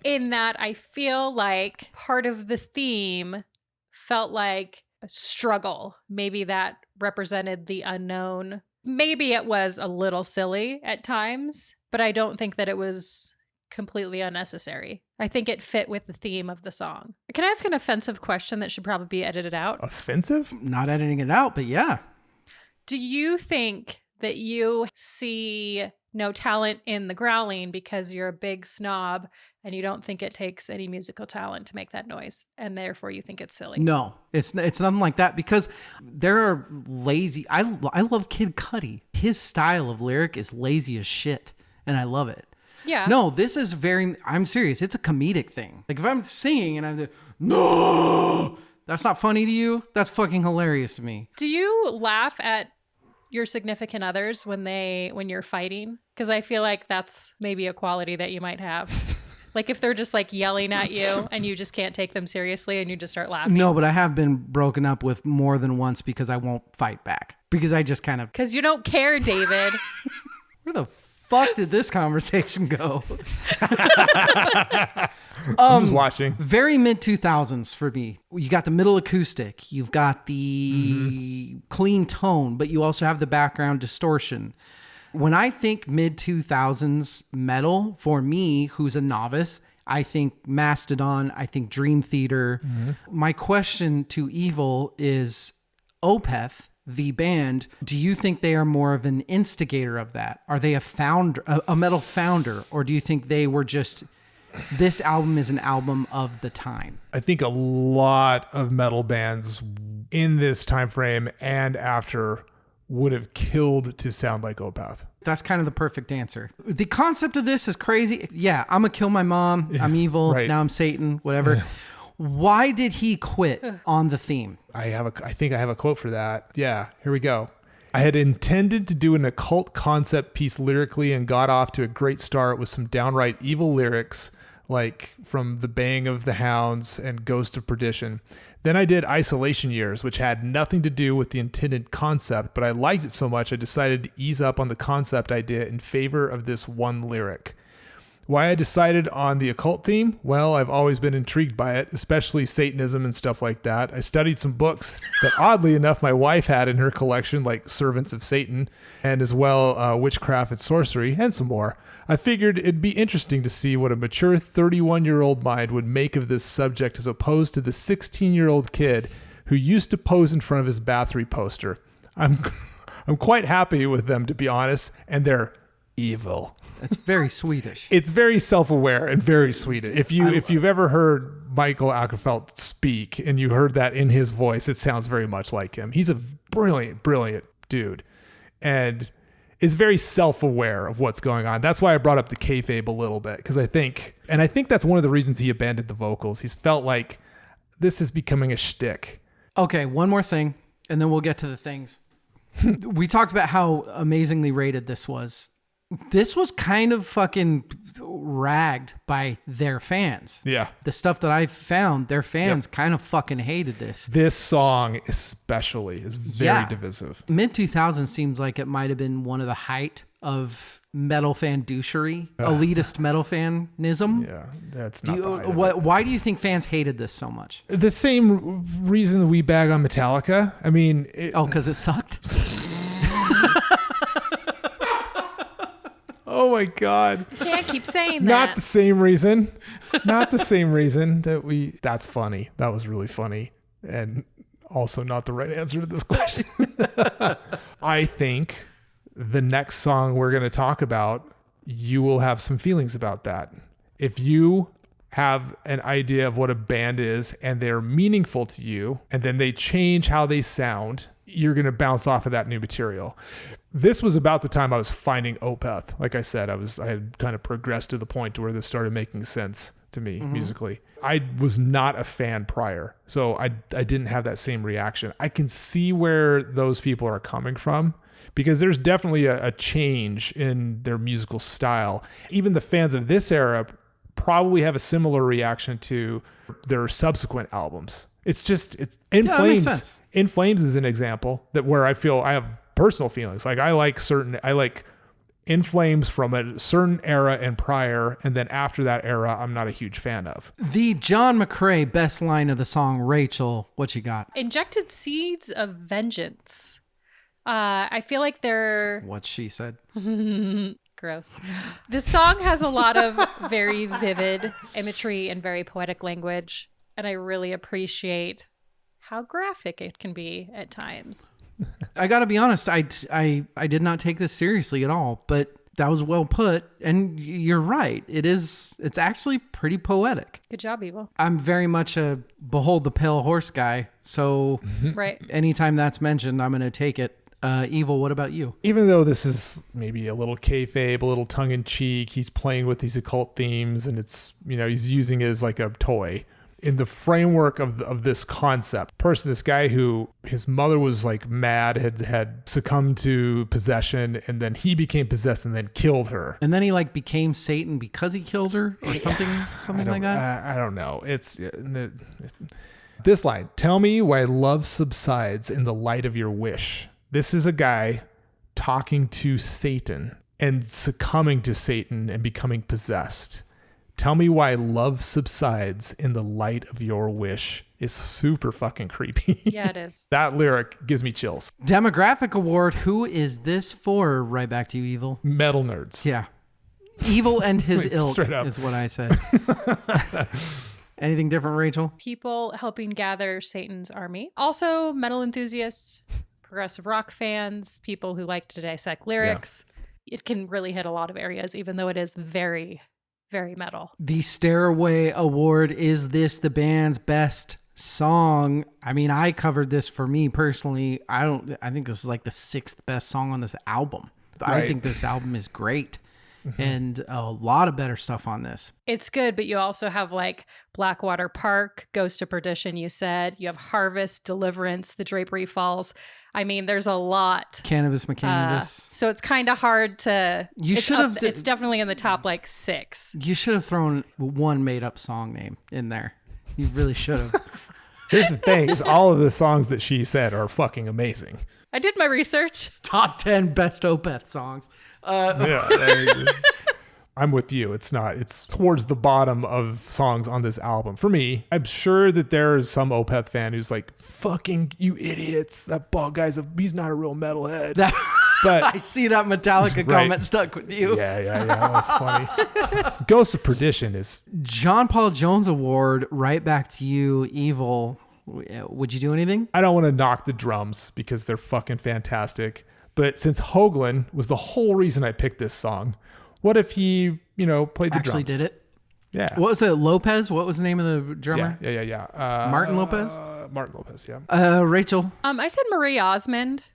In that I feel like part of the theme felt like a struggle. Maybe that represented the unknown. Maybe it was a little silly at times, but I don't think that it was completely unnecessary. I think it fit with the theme of the song. Can I ask an offensive question that should probably be edited out? Offensive? Not editing it out, but yeah. Do you think that you see no talent in the growling because you're a big snob and you don't think it takes any musical talent to make that noise, and therefore you think it's silly? No, it's nothing like that, because there are lazy. I love Kid Cudi. His style of lyric is lazy as shit, and I love it. Yeah. No, this is I'm serious. It's a comedic thing. Like if I'm singing and I'm no, that's not funny to you. That's fucking hilarious to me. Do you laugh at your significant others when you're fighting? Because I feel like that's maybe a quality that you might have. Like if they're just like yelling at you and you just can't take them seriously and you just start laughing. No, but I have been broken up with more than once because I won't fight back. Because I just kind of... Because you don't care, David. Where the fuck did this conversation go? I'm just watching. Very mid 2000s for me. You got the middle acoustic, you've got the clean tone, but you also have the background distortion. When I think mid 2000s metal, for me, who's a novice, I think Mastodon, I think Dream Theater. My question to Evil is Opeth, the band, do you think they are more of an instigator of that? Are they a founder, a metal founder, or do you think they were just, this album is an album of the time? I think a lot of metal bands in this time frame and after would have killed to sound like Opeth. That's kind of the perfect answer. The concept of this is crazy. Yeah, I'm gonna kill my mom. I'm evil. Right. Now I'm Satan. Whatever. Why did he quit on the theme? I think I have a quote for that. Yeah, here we go. I had intended to do an occult concept piece lyrically and got off to a great start with some downright evil lyrics like from The Baying of the Hounds and Ghost of Perdition. Then I did Isolation Years, which had nothing to do with the intended concept, but I liked it so much I decided to ease up on the concept idea in favor of this one lyric. Why I decided on the occult theme? Well, I've always been intrigued by it, especially Satanism and stuff like that. I studied some books that oddly enough my wife had in her collection, like Servants of Satan, and as well Witchcraft and Sorcery, and some more. I figured it'd be interesting to see what a mature 31-year-old mind would make of this subject as opposed to the 16-year-old kid who used to pose in front of his Bathory poster. I'm quite happy with them, to be honest, and they're evil. That's very Swedish. It's very self-aware and very Swedish. If you've ever heard Michael Åkerfeldt speak and you heard that in his voice, it sounds very much like him. He's a brilliant, brilliant dude, and is very self-aware of what's going on. That's why I brought up the kayfabe a little bit, because I think that's one of the reasons he abandoned the vocals. He's felt like this is becoming a shtick. Okay, one more thing, and then we'll get to the things. We talked about how amazingly rated this was. This was kind of fucking ragged by their fans. Yeah. The stuff that I found, their fans kind of fucking hated this. This song especially is very divisive. Mid 2000s seems like it might have been one of the height of metal fan douchery, elitist metal fanism. Yeah, that's not the height of it. Why do you think fans hated this so much? The same reason we bag on Metallica. I mean... because it sucked? Oh my God. You can't keep saying that. Not the same reason. Not the same reason that's funny. That was really funny. And also not the right answer to this question. I think the next song we're going to talk about, you will have some feelings about that. If you have an idea of what a band is and they're meaningful to you, and then they change how they sound, you're going to bounce off of that new material. This was about the time I was finding Opeth. Like I said, I had kind of progressed to the point where this started making sense to me musically. I was not a fan prior, so I didn't have that same reaction. I can see where those people are coming from, because there's definitely a change in their musical style. Even the fans of this era probably have a similar reaction to their subsequent albums. It's In Flames. That makes sense. In Flames is an example where I feel I have personal feelings. Like I like In Flames from a certain era and prior, and then after that era, I'm not a huge fan of. The John McCrae best line of the song, Rachel, what you got? Injected seeds of vengeance. I feel like they're... What she said. Gross. This song has a lot of very vivid imagery and very poetic language, and I really appreciate how graphic it can be at times. I got to be honest, I did not take this seriously at all, but that was well put, and you're right. It's actually pretty poetic. Good job, Evil. I'm very much a behold the pale horse guy, so right. Anytime that's mentioned, I'm going to take it. Evil, what about you? Even though this is maybe a little kayfabe, a little tongue-in-cheek, he's playing with these occult themes, and it's, he's using it as like a toy. In the framework of this concept, this guy who his mother was like mad, had succumbed to possession, and then he became possessed and then killed her. And then he like became Satan because he killed her or something like that? I don't know. It's this line, tell me why love subsides in the light of your wish. This is a guy talking to Satan. and succumbing to Satan and becoming possessed. Tell me why love subsides in the light of your wish is super fucking creepy. Yeah, it is. That lyric gives me chills. Demographic award. Who is this for? Right back to you, Evil. Metal nerds. Yeah. Evil and his ilk Straight up. is what I said. Anything different, Rachel? People helping gather Satan's army. Also, metal enthusiasts, progressive rock fans, people who like to dissect lyrics. It can really hit a lot of areas, even though it is very, very metal. The Stairway Award. Is this the band's best song? I mean, I covered this for me personally. I think this is like the 6th best song on this album. I think this album is great. And a lot of better stuff on this. It's good, but you also have like Blackwater Park, Ghost of Perdition, you said. You have Harvest, Deliverance, The Drapery Falls. I mean, there's a lot. Cannabis McCannabis. So it's kind of hard to... It's definitely in the top like 6. You should have thrown one made up song name in there. You really should have. Here's the thing, is all of the songs that she said are fucking amazing. I did my research. Top 10 best Opeth songs. I'm with you. It's towards the bottom of songs on this album. For me, I'm sure that there's some Opeth fan who's like, fucking you idiots. That bald guy's he's not a real metalhead. But I see that Metallica comment stuck with you. Yeah. That's funny. Ghost of Perdition is... John Paul Jones Award, right back to you, Evil. Would you do anything? I don't want to knock the drums because they're fucking fantastic. But since Hoagland was the whole reason I picked this song, what if he, played the Actually drums? did it? Yeah. What was it? Lopez? What was the name of the drummer? Yeah. Martin Lopez? Martin Lopez, yeah. Rachel? I said Marie Osmond.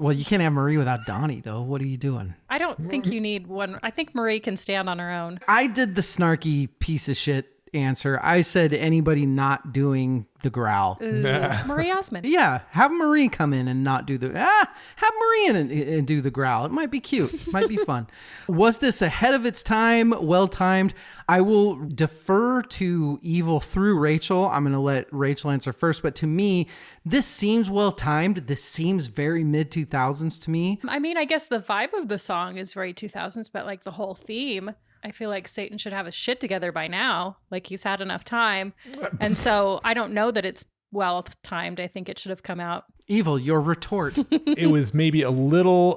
Well, you can't have Marie without Donnie, though. What are you doing? I don't think you need one. I think Marie can stand on her own. I did the snarky piece of shit answer. I said anybody not doing the growl. Marie Osmond. Yeah, have Marie come in and not do have Marie in and do the growl. It might be cute. Might be fun. Was this ahead of its time? Well timed? I will defer to Evil through Rachel. I'm going to let Rachel answer first, but to me, this seems well timed. This seems very mid 2000s to me. I mean, I guess the vibe of the song is very 2000s, but like the whole theme, I feel like Satan should have his shit together by now. Like he's had enough time. And so I don't know that it's well timed. I think it should have come out. Evil, your retort. It was maybe a little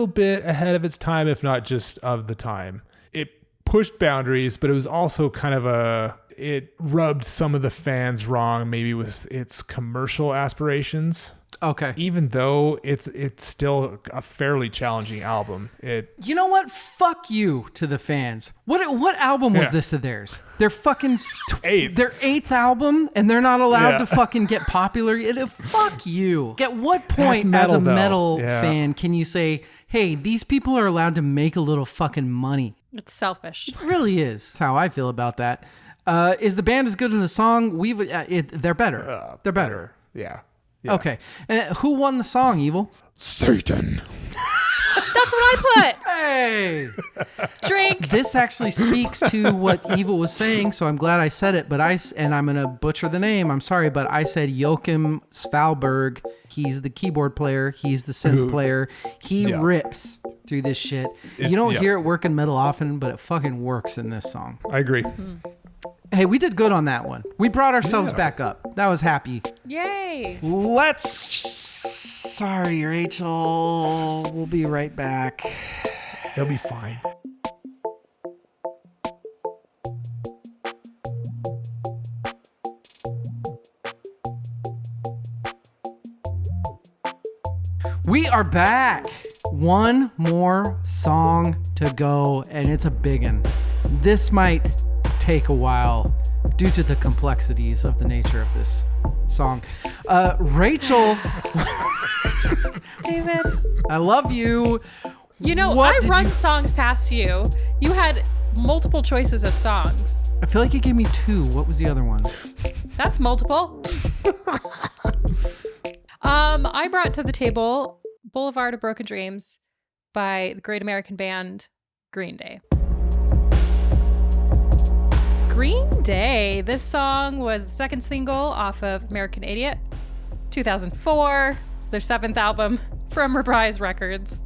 bit ahead of its time, if not just of the time. It pushed boundaries, but it was also kind of it rubbed some of the fans wrong, maybe with its commercial aspirations. Okay. Even though it's still a fairly challenging album. You know what? Fuck you to the fans. What album was this of theirs? Their fucking their 8th album, and they're not allowed to fucking get popular. Fuck you. At what point metal, as a though. metal fan can you say, hey, these people are allowed to make a little fucking money? It's selfish. It really is. That's how I feel about that. Is the band as good as the song? They're better. They're better. Yeah. Okay. Who won the song, Evil? Satan. That's what I put. Hey. Drink. This actually speaks to what Evil was saying, so I'm glad I said it. But I'm going to butcher the name. I'm sorry, but I said Joachim Svalberg. He's the keyboard player. He's the synth player. He rips through this shit. You don't hear it work in metal often, but it fucking works in this song. I agree. Hey, we did good on that one. We brought ourselves back up. That was happy. Yay. Sorry, Rachel. We'll be right back. They'll be fine. We are back. One more song to go, and it's a big one. This might take a while due to the complexities of the nature of this song. Rachel, David, I love you. You know, I run songs past you. You had multiple choices of songs. I feel like you gave me 2. What was the other one? That's multiple. I brought to the table Boulevard of Broken Dreams by the great American band Green Day. Green Day. This song was the second single off of American Idiot, 2004. It's their 7th album from Reprise Records.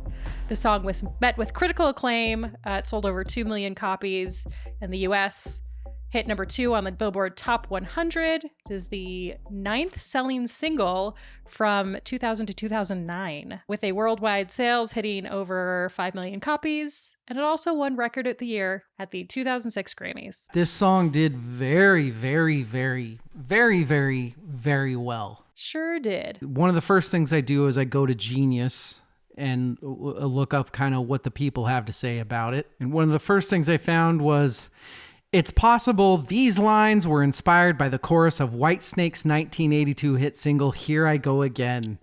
The song was met with critical acclaim. It sold over 2 million copies in the US. Hit number 2 on the Billboard Top 100. It is the 9th selling single from 2000 to 2009, with a worldwide sales hitting over 5 million copies. And it also won Record of the Year at the 2006 Grammys. This song did very, very, very, very, very, very well. Sure did. One of the first things I do is I go to Genius and look up kind of what the people have to say about it. And one of the first things I found was, it's possible these lines were inspired by the chorus of Whitesnake's 1982 hit single, Here I Go Again.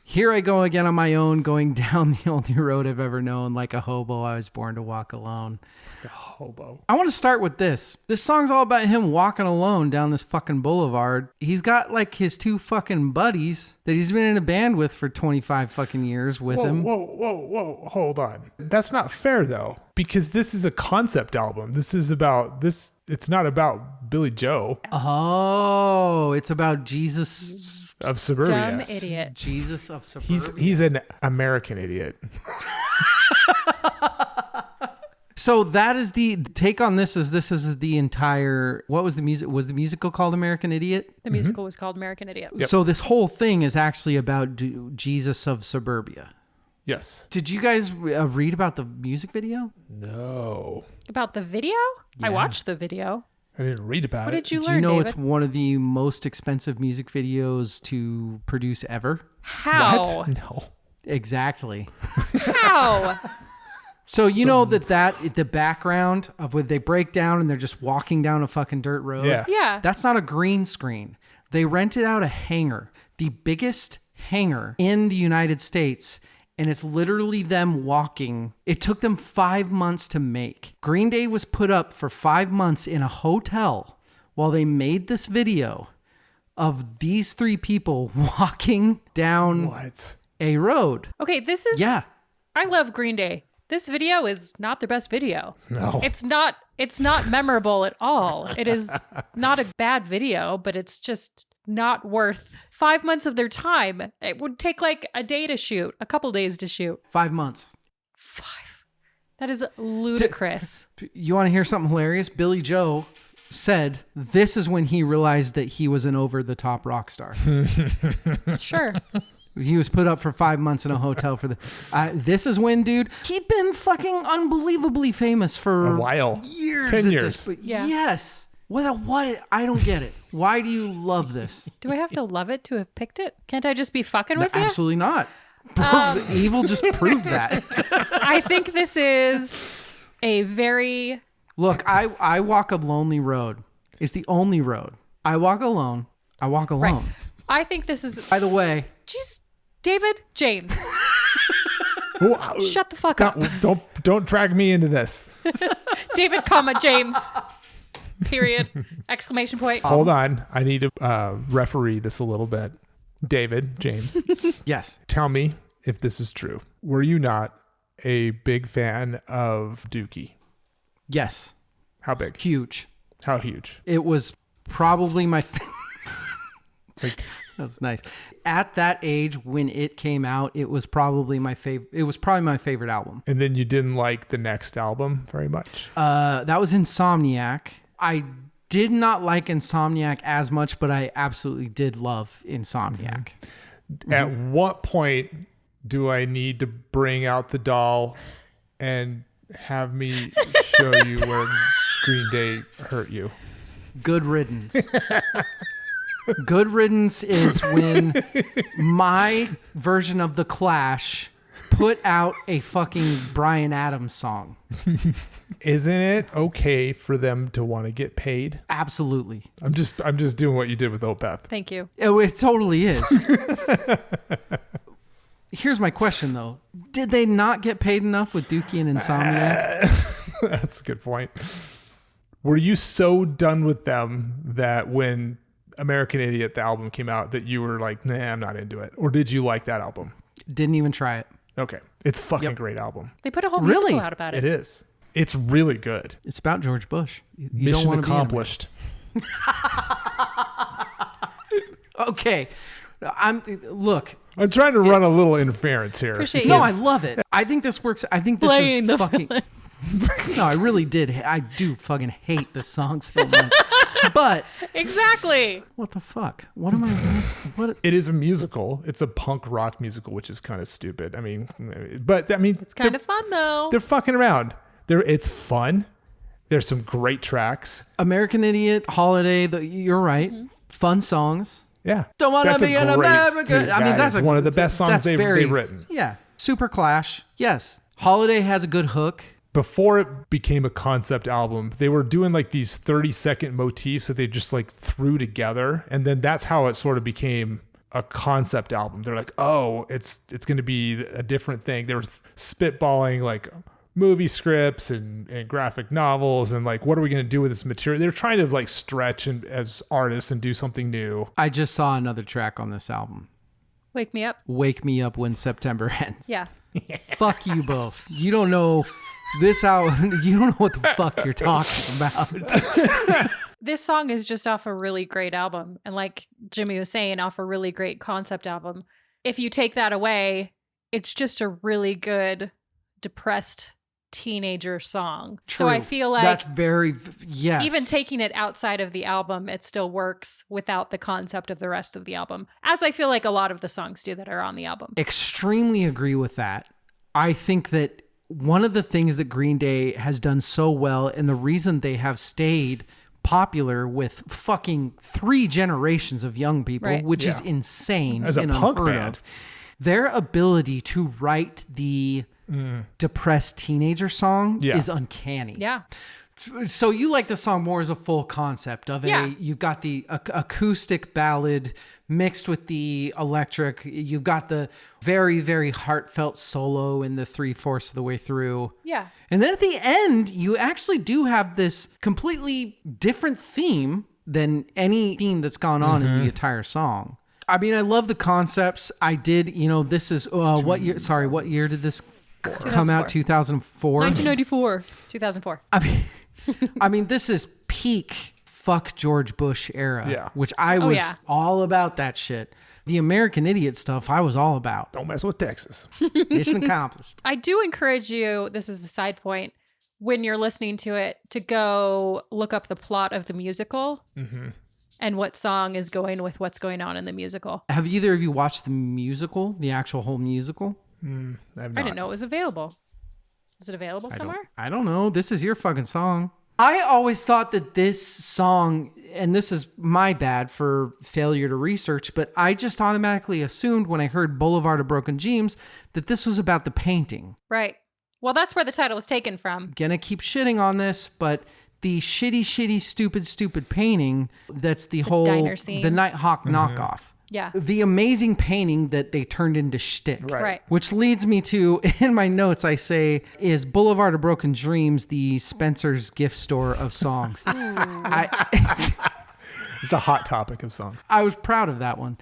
Here I go again on my own, going down the only road I've ever known. Like a hobo, I was born to walk alone. Like a hobo. I want to start with this. This song's all about him walking alone down this fucking boulevard. He's got like his 2 fucking buddies that he's been in a band with for 25 fucking years with him. Whoa. Hold on. That's not fair though, because this is a concept album. This is about this. It's not about Billy Joe Oh, it's about Jesus of Suburbia. Dumb idiot. Jesus of Suburbia. He's an American idiot. So that is the take on this. This is the entire. What was the music? Was the musical called American Idiot? The musical was called American Idiot. Yep. So this whole thing is actually about Jesus of Suburbia. Yes. Did you guys read about the music video? No. About the video? I watched the video. I didn't read about What it. did you Do learn, you know David? it's one of the most expensive music videos to produce ever? How? What? No. Exactly. How? So you know that the background of when they break down and they're just walking down a fucking dirt road. Yeah. Yeah. That's not a green screen. They rented out a hangar, the biggest hangar in the United States, and it's literally them walking. It took them 5 months to make. Green Day was put up for 5 months in a hotel while they made this video of these 3 people walking down What? a road. Okay, this is... Yeah. I love Green Day. This video is not their best video. No. It's not memorable at all. It is not a bad video, but it's just not worth 5 months of their time. It would take like a day to shoot, a couple days to shoot. 5 months. 5. That is ludicrous. You want to hear something hilarious? Billy Joe said this is when he realized that he was an over-the-top rock star. Sure. He was put up for 5 months in a hotel for the... this is when, dude, he'd been fucking unbelievably famous for A while. years. 10 at years. This, but Yeah. Yes. What? I don't get it. Why do you love this? Do I have to love it to have picked it? Can't I just be fucking with you? Absolutely not. Evil just proved that. I think this is a very... Look, I walk a lonely road. It's the only road. I walk alone. I walk alone. Right. I think this is... By the way... Jeez, David, James, Oh, shut the fuck up. Don't drag me into this. David, comma, James, period, exclamation point. Hold on. I need to referee this a little bit. David, James, Yes. tell me if this is true. Were you not a big fan of Dookie? Yes. How big? Huge. How huge? It was probably my... Like, That was nice. At that age, when it came out, it was probably my favorite. It was probably my favorite album. and then you didn't like the next album very much? That was Insomniac. I did not like Insomniac as much, but I absolutely did love Insomniac. At what point do I need to bring out the doll and have me show you where Green Day hurt you? Good riddance. Good riddance is when my version of The Clash put out a fucking Bryan Adams song. Isn't it okay for them to want to get paid? Absolutely. I'm just doing what you did with Opeth. Thank you. It totally is. Here's my question, though. Did they not get paid enough with Dookie and Insomniac? That's a good point. Were you so done with them that when American Idiot, the album, came out, that you were like, nah, I'm not into it? Or did you like that album? Didn't even try it. Okay. It's a fucking great album. They put a whole Really? musical out about It it. is. It's really good. It's about George Bush. You don't Mission want to accomplished. Okay. Look, I'm trying to run a little interference here. Appreciate No, you. I love it. I think this works. I think this Playing is the fucking. No, I really did. I do fucking hate this song so much. But Exactly. what the fuck? What am I? What? It is a musical. It's a punk rock musical, which is kind of stupid. I mean, It's kind of fun though. they're fucking around. It's fun. There's some great tracks. American Idiot, Holiday. You're right. Fun songs. Yeah. Don't wanna That's a be in great- America. dude, I mean, that that's is one of the best songs that's they've written. Yeah. Super Clash. Yes. Holiday has a good hook. Before it became a concept album, they were doing like these 30-second motifs that they just like threw together. And then that's how it sort of became a concept album. They're like, oh, it's going to be a different thing. They were spitballing like movie scripts and graphic novels and like, what are we going to do with this material? They're trying to like stretch as artists and do something new. I just saw another track on this album. Wake me up. Wake Me Up When September Ends. Yeah. Fuck you both. You don't know this album. You don't know what the fuck you're talking about. This song is just off a really great album. And like Jimmy was saying, off a really great concept album. If you take that away, it's just a really good depressed teenager song. So I True. feel like that's very yes. even taking it outside of the album, it still works without the concept of the rest of the album, as I feel like a lot of the songs do that are on the album. Extremely agree with that. I think that one of the things that Green Day has done so well, and the reason they have stayed popular with fucking 3 generations of young people, Right. which is insane As a and punk unheard band. of. Their ability to write the depressed teenager song Yeah. is uncanny. Yeah. So you like the song more as a full concept of Yeah. you've got the acoustic ballad mixed with the electric. You've got the very, very heartfelt solo in the 3/4 of the way through. Yeah. And then at the end, you actually do have this completely different theme than any theme that's gone on in the entire song. I mean, I love the concepts. I did, this is what year? Sorry, what year did this come out? 2004. 1994. 2004. I mean, this is peak fuck George Bush era, Yeah. which I was yeah. all about that shit. The American Idiot stuff, I was all about. Don't mess with Texas. Mission accomplished. I do encourage you, this is a side point, when you're listening to it, to go look up the plot of the musical and what song is going with what's going on in the musical. Have either of you watched the musical, the actual whole musical? I didn't know it was available. Is it available somewhere? I don't know. This is your fucking song. I always thought that this song, and this is my bad for failure to research, but I just automatically assumed when I heard Boulevard of Broken Dreams that this was about the painting. Right. Well, that's where the title was taken from. Gonna keep shitting on this, but the shitty, stupid painting that's the whole diner scene. the Nighthawk knockoff. Yeah. The amazing painting that they turned into shtick. Right. Which leads me to, in my notes, I say, is Boulevard of Broken Dreams the Spencer's gift store of songs? It's the hot topic of songs. I was proud of that one.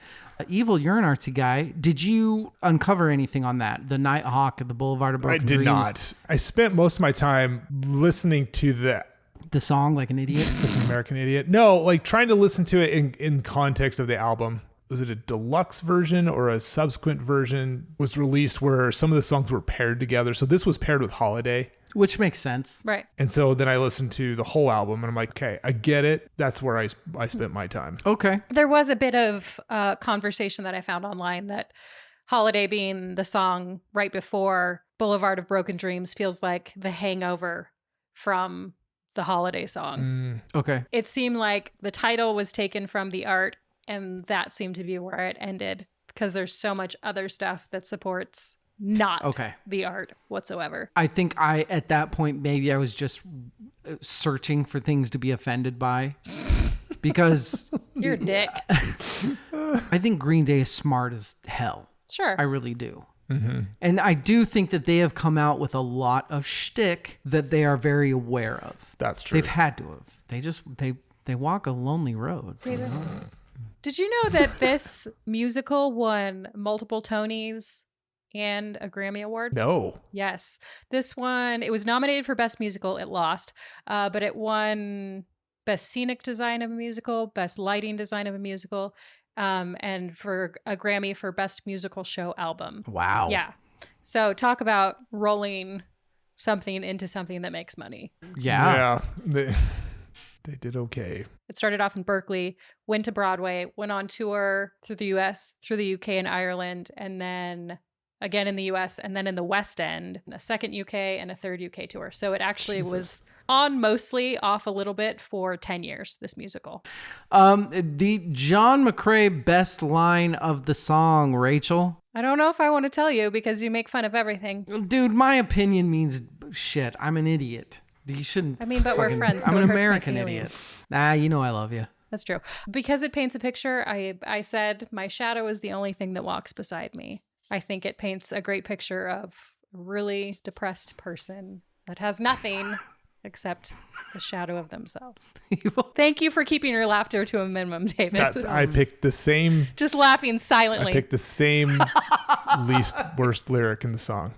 Evil, you're an artsy guy. Did you uncover anything on that? The Nighthawk at the Boulevard of I Broken did Dreams? not. I spent most of my time listening to The song, like an idiot? American Idiot. No, like trying to listen to it in context of the album. Was it a deluxe version or a subsequent version was released where some of the songs were paired together? So this was paired with Holiday. Which makes sense. Right. And so then I listened to the whole album and I'm like, okay, I get it. That's where I spent my time. Okay. There was a bit of conversation that I found online that Holiday being the song right before Boulevard of Broken Dreams feels like the hangover from the Holiday song. Okay. It seemed like the title was taken from the art, and that seemed to be where it ended because there's so much other stuff that supports not the art whatsoever. I think at that point, maybe I was just searching for things to be offended by because You're a dick. I think Green Day is smart as hell. Sure. I really do. And I do think that they have come out with a lot of shtick that they are very aware of. That's true. They've had to have. They walk a lonely road. Did you know that this musical won multiple Tonys and a Grammy Award? No. Yes. This one, it was nominated for Best Musical. It lost, but it won Best Scenic Design of a Musical, Best Lighting Design of a Musical, and for a Grammy for Best Musical Show Album. Wow. Yeah. So talk about rolling something into something that makes money. Yeah. They did okay. It started off in Berkeley, went to Broadway, went on tour through the US, through the UK and Ireland, and then again in the US, and then in the West End, a second UK and a third UK tour. So it actually was on mostly, off a little bit for 10 years, this musical. The John McCrae best line of the song, Rachel. I don't know if I want to tell you because you make fun of everything. Dude, my opinion means shit. I'm an idiot. You shouldn't. I mean, but we're friends. So I'm it an hurts my American feelings. idiot. Nah, you know I love you. That's true. Because it paints a picture, I said my shadow is the only thing that walks beside me. I think it paints a great picture of a really depressed person that has nothing except the shadow of themselves. Thank you for keeping your laughter to a minimum, David. I picked the same. Just laughing silently. I picked the same least worst lyric in the song.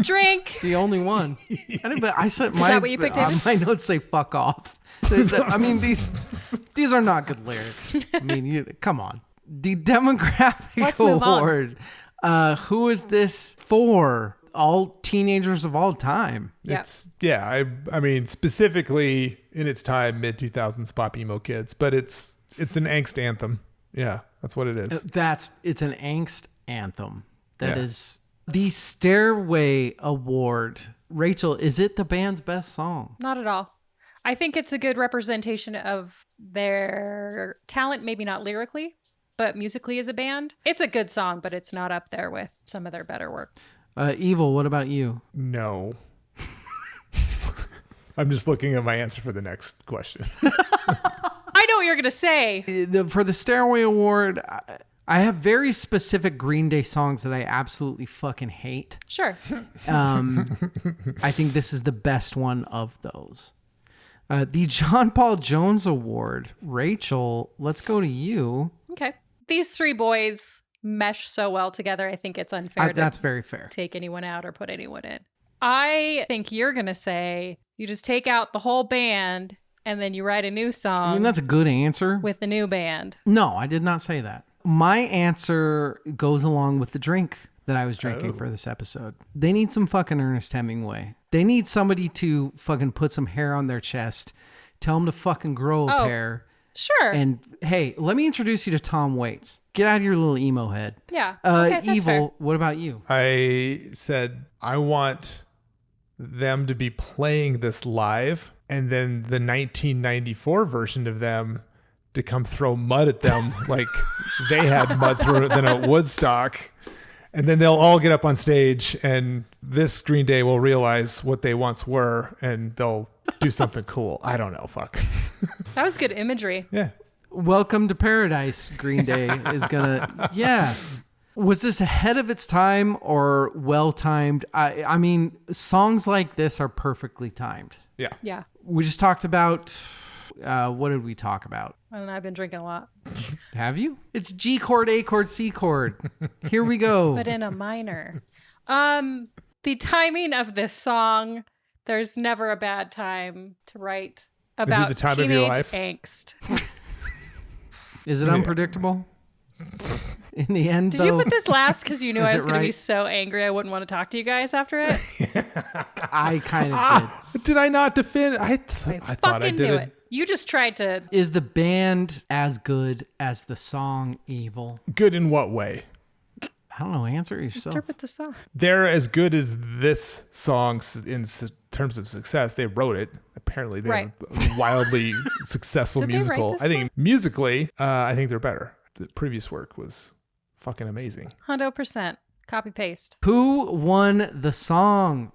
Drink. It's the only one. I said Is that what you picked, David? My notes say "fuck off." I mean, these are not good lyrics. I mean, come on. The demographic Let's move on. award. Who is this for? All teenagers of all time. Yeah. I mean, specifically in its time, mid 2000s pop emo kids, but it's an angst anthem. Yeah, that's what it is. It's an angst anthem. That is the Stairway Award. Rachel, is it the band's best song? Not at all. I think it's a good representation of their talent, maybe not lyrically, but musically as a band. It's a good song, but it's not up there with some of their better work. Evil, what about you? No. I'm just looking at my answer for the next question. I know what you're going to say. For the Stairway Award, I have very specific Green Day songs that I absolutely fucking hate. Sure. I think this is the best one of those. The John Paul Jones Award. Rachel, let's go to you. Okay. These three boys mesh so well together. I think it's unfair That's to very fair. take anyone out or put anyone in. I think you're going to say you just take out the whole band and then you write a new song I mean, that's a good answer. with the new band. No, I did not say that. My answer goes along with the drink that I was drinking for this episode. They need some fucking Ernest Hemingway. They need somebody to fucking put some hair on their chest, tell them to fucking grow a pair. Sure. And hey, let me introduce you to Tom Waits. Get out of your little emo head. Yeah. Okay, that's Evil, fair. what about you? I said, I want them to be playing this live and then the 1994 version of them to come throw mud at them like they had mud thrown at them at Woodstock. And then they'll all get up on stage and this Green Day will realize what they once were and they'll do something cool. I don't know. Fuck. That was good imagery. Yeah. Welcome to Paradise, Green Day is gonna. Yeah. Was this ahead of its time or well timed? I mean, songs like this are perfectly timed. Yeah. Yeah. We just talked about. What did we talk about? And I've been drinking a lot. Have you? It's G chord, A chord, C chord. Here we go. But in a minor. The timing of this song, there's never a bad time to write about the time of your teenage life? angst. Is it unpredictable? In the end, Did you put this last because you knew Is I was it going to be right? so angry I wouldn't want to talk to you guys after it? I kind of Did I not defend? I thought I Fucking did knew it. You just tried to. did. Is the band as good as the song Evil? Good in what way? I don't know. Answer it yourself. Interpret the song. They're as good as this song in terms of success. They wrote it. Apparently, they Right. have a wildly successful Did they write musical. this I think musically, I think they're better. The previous work was fucking amazing. 100%. Copy paste. Who won the song?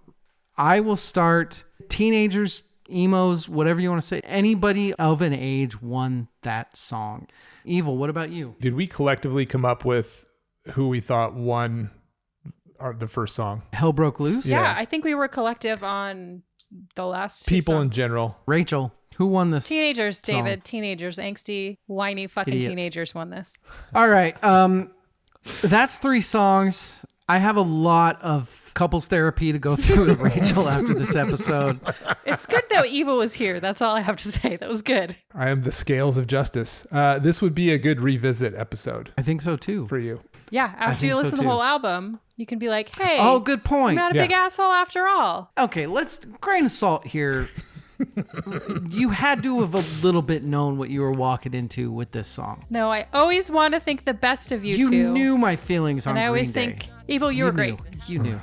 I will start. Teenagers, emos, whatever you want to say. Anybody of an age won that song. Evil, what about you? Did we collectively come up with who we thought won the first song? Hell Broke Loose? Yeah, I think we were collective on the last two People in songs. general. Rachel, who won this? Teenagers, David. song? Teenagers. Angsty, whiny fucking Idiots. teenagers won this. All right. That's 3 songs. I have a lot of couples therapy to go through with Rachel after this episode. It's good that Eva was here. That's all I have to say. That was good. I am the scales of justice. This would be a good revisit episode I think so too. for you. Yeah, after think you so, listen to the too. whole album, you can be like, hey, Oh, good I'm point. not a big asshole after all. Okay, let's grain of salt here. You had to have a little bit known what you were walking into with this song. No, I always want to think the best of you You two. knew my feelings on and I always Green Day. think, Evil, you were great. You knew.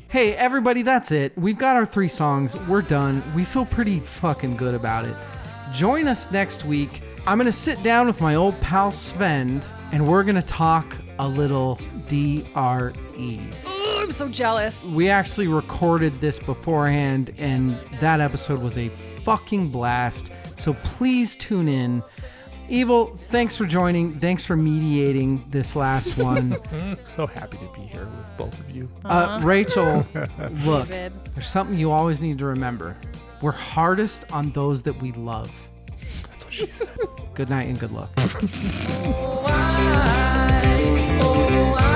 Hey, everybody, that's it. We've got our 3 songs. We're done. We feel pretty fucking good about it. Join us next week. I'm going to sit down with my old pal Sven, and we're going to talk a little DRE. Oh, I'm so jealous. We actually recorded this beforehand, and that episode was a fucking blast. So please tune in. Evil, thanks for joining. Thanks for mediating this last one. So happy to be here with both of you. Rachel, look, David. there's something you always need to remember. We're hardest on those that we love. That's what she said. Good night and good luck. Oh, I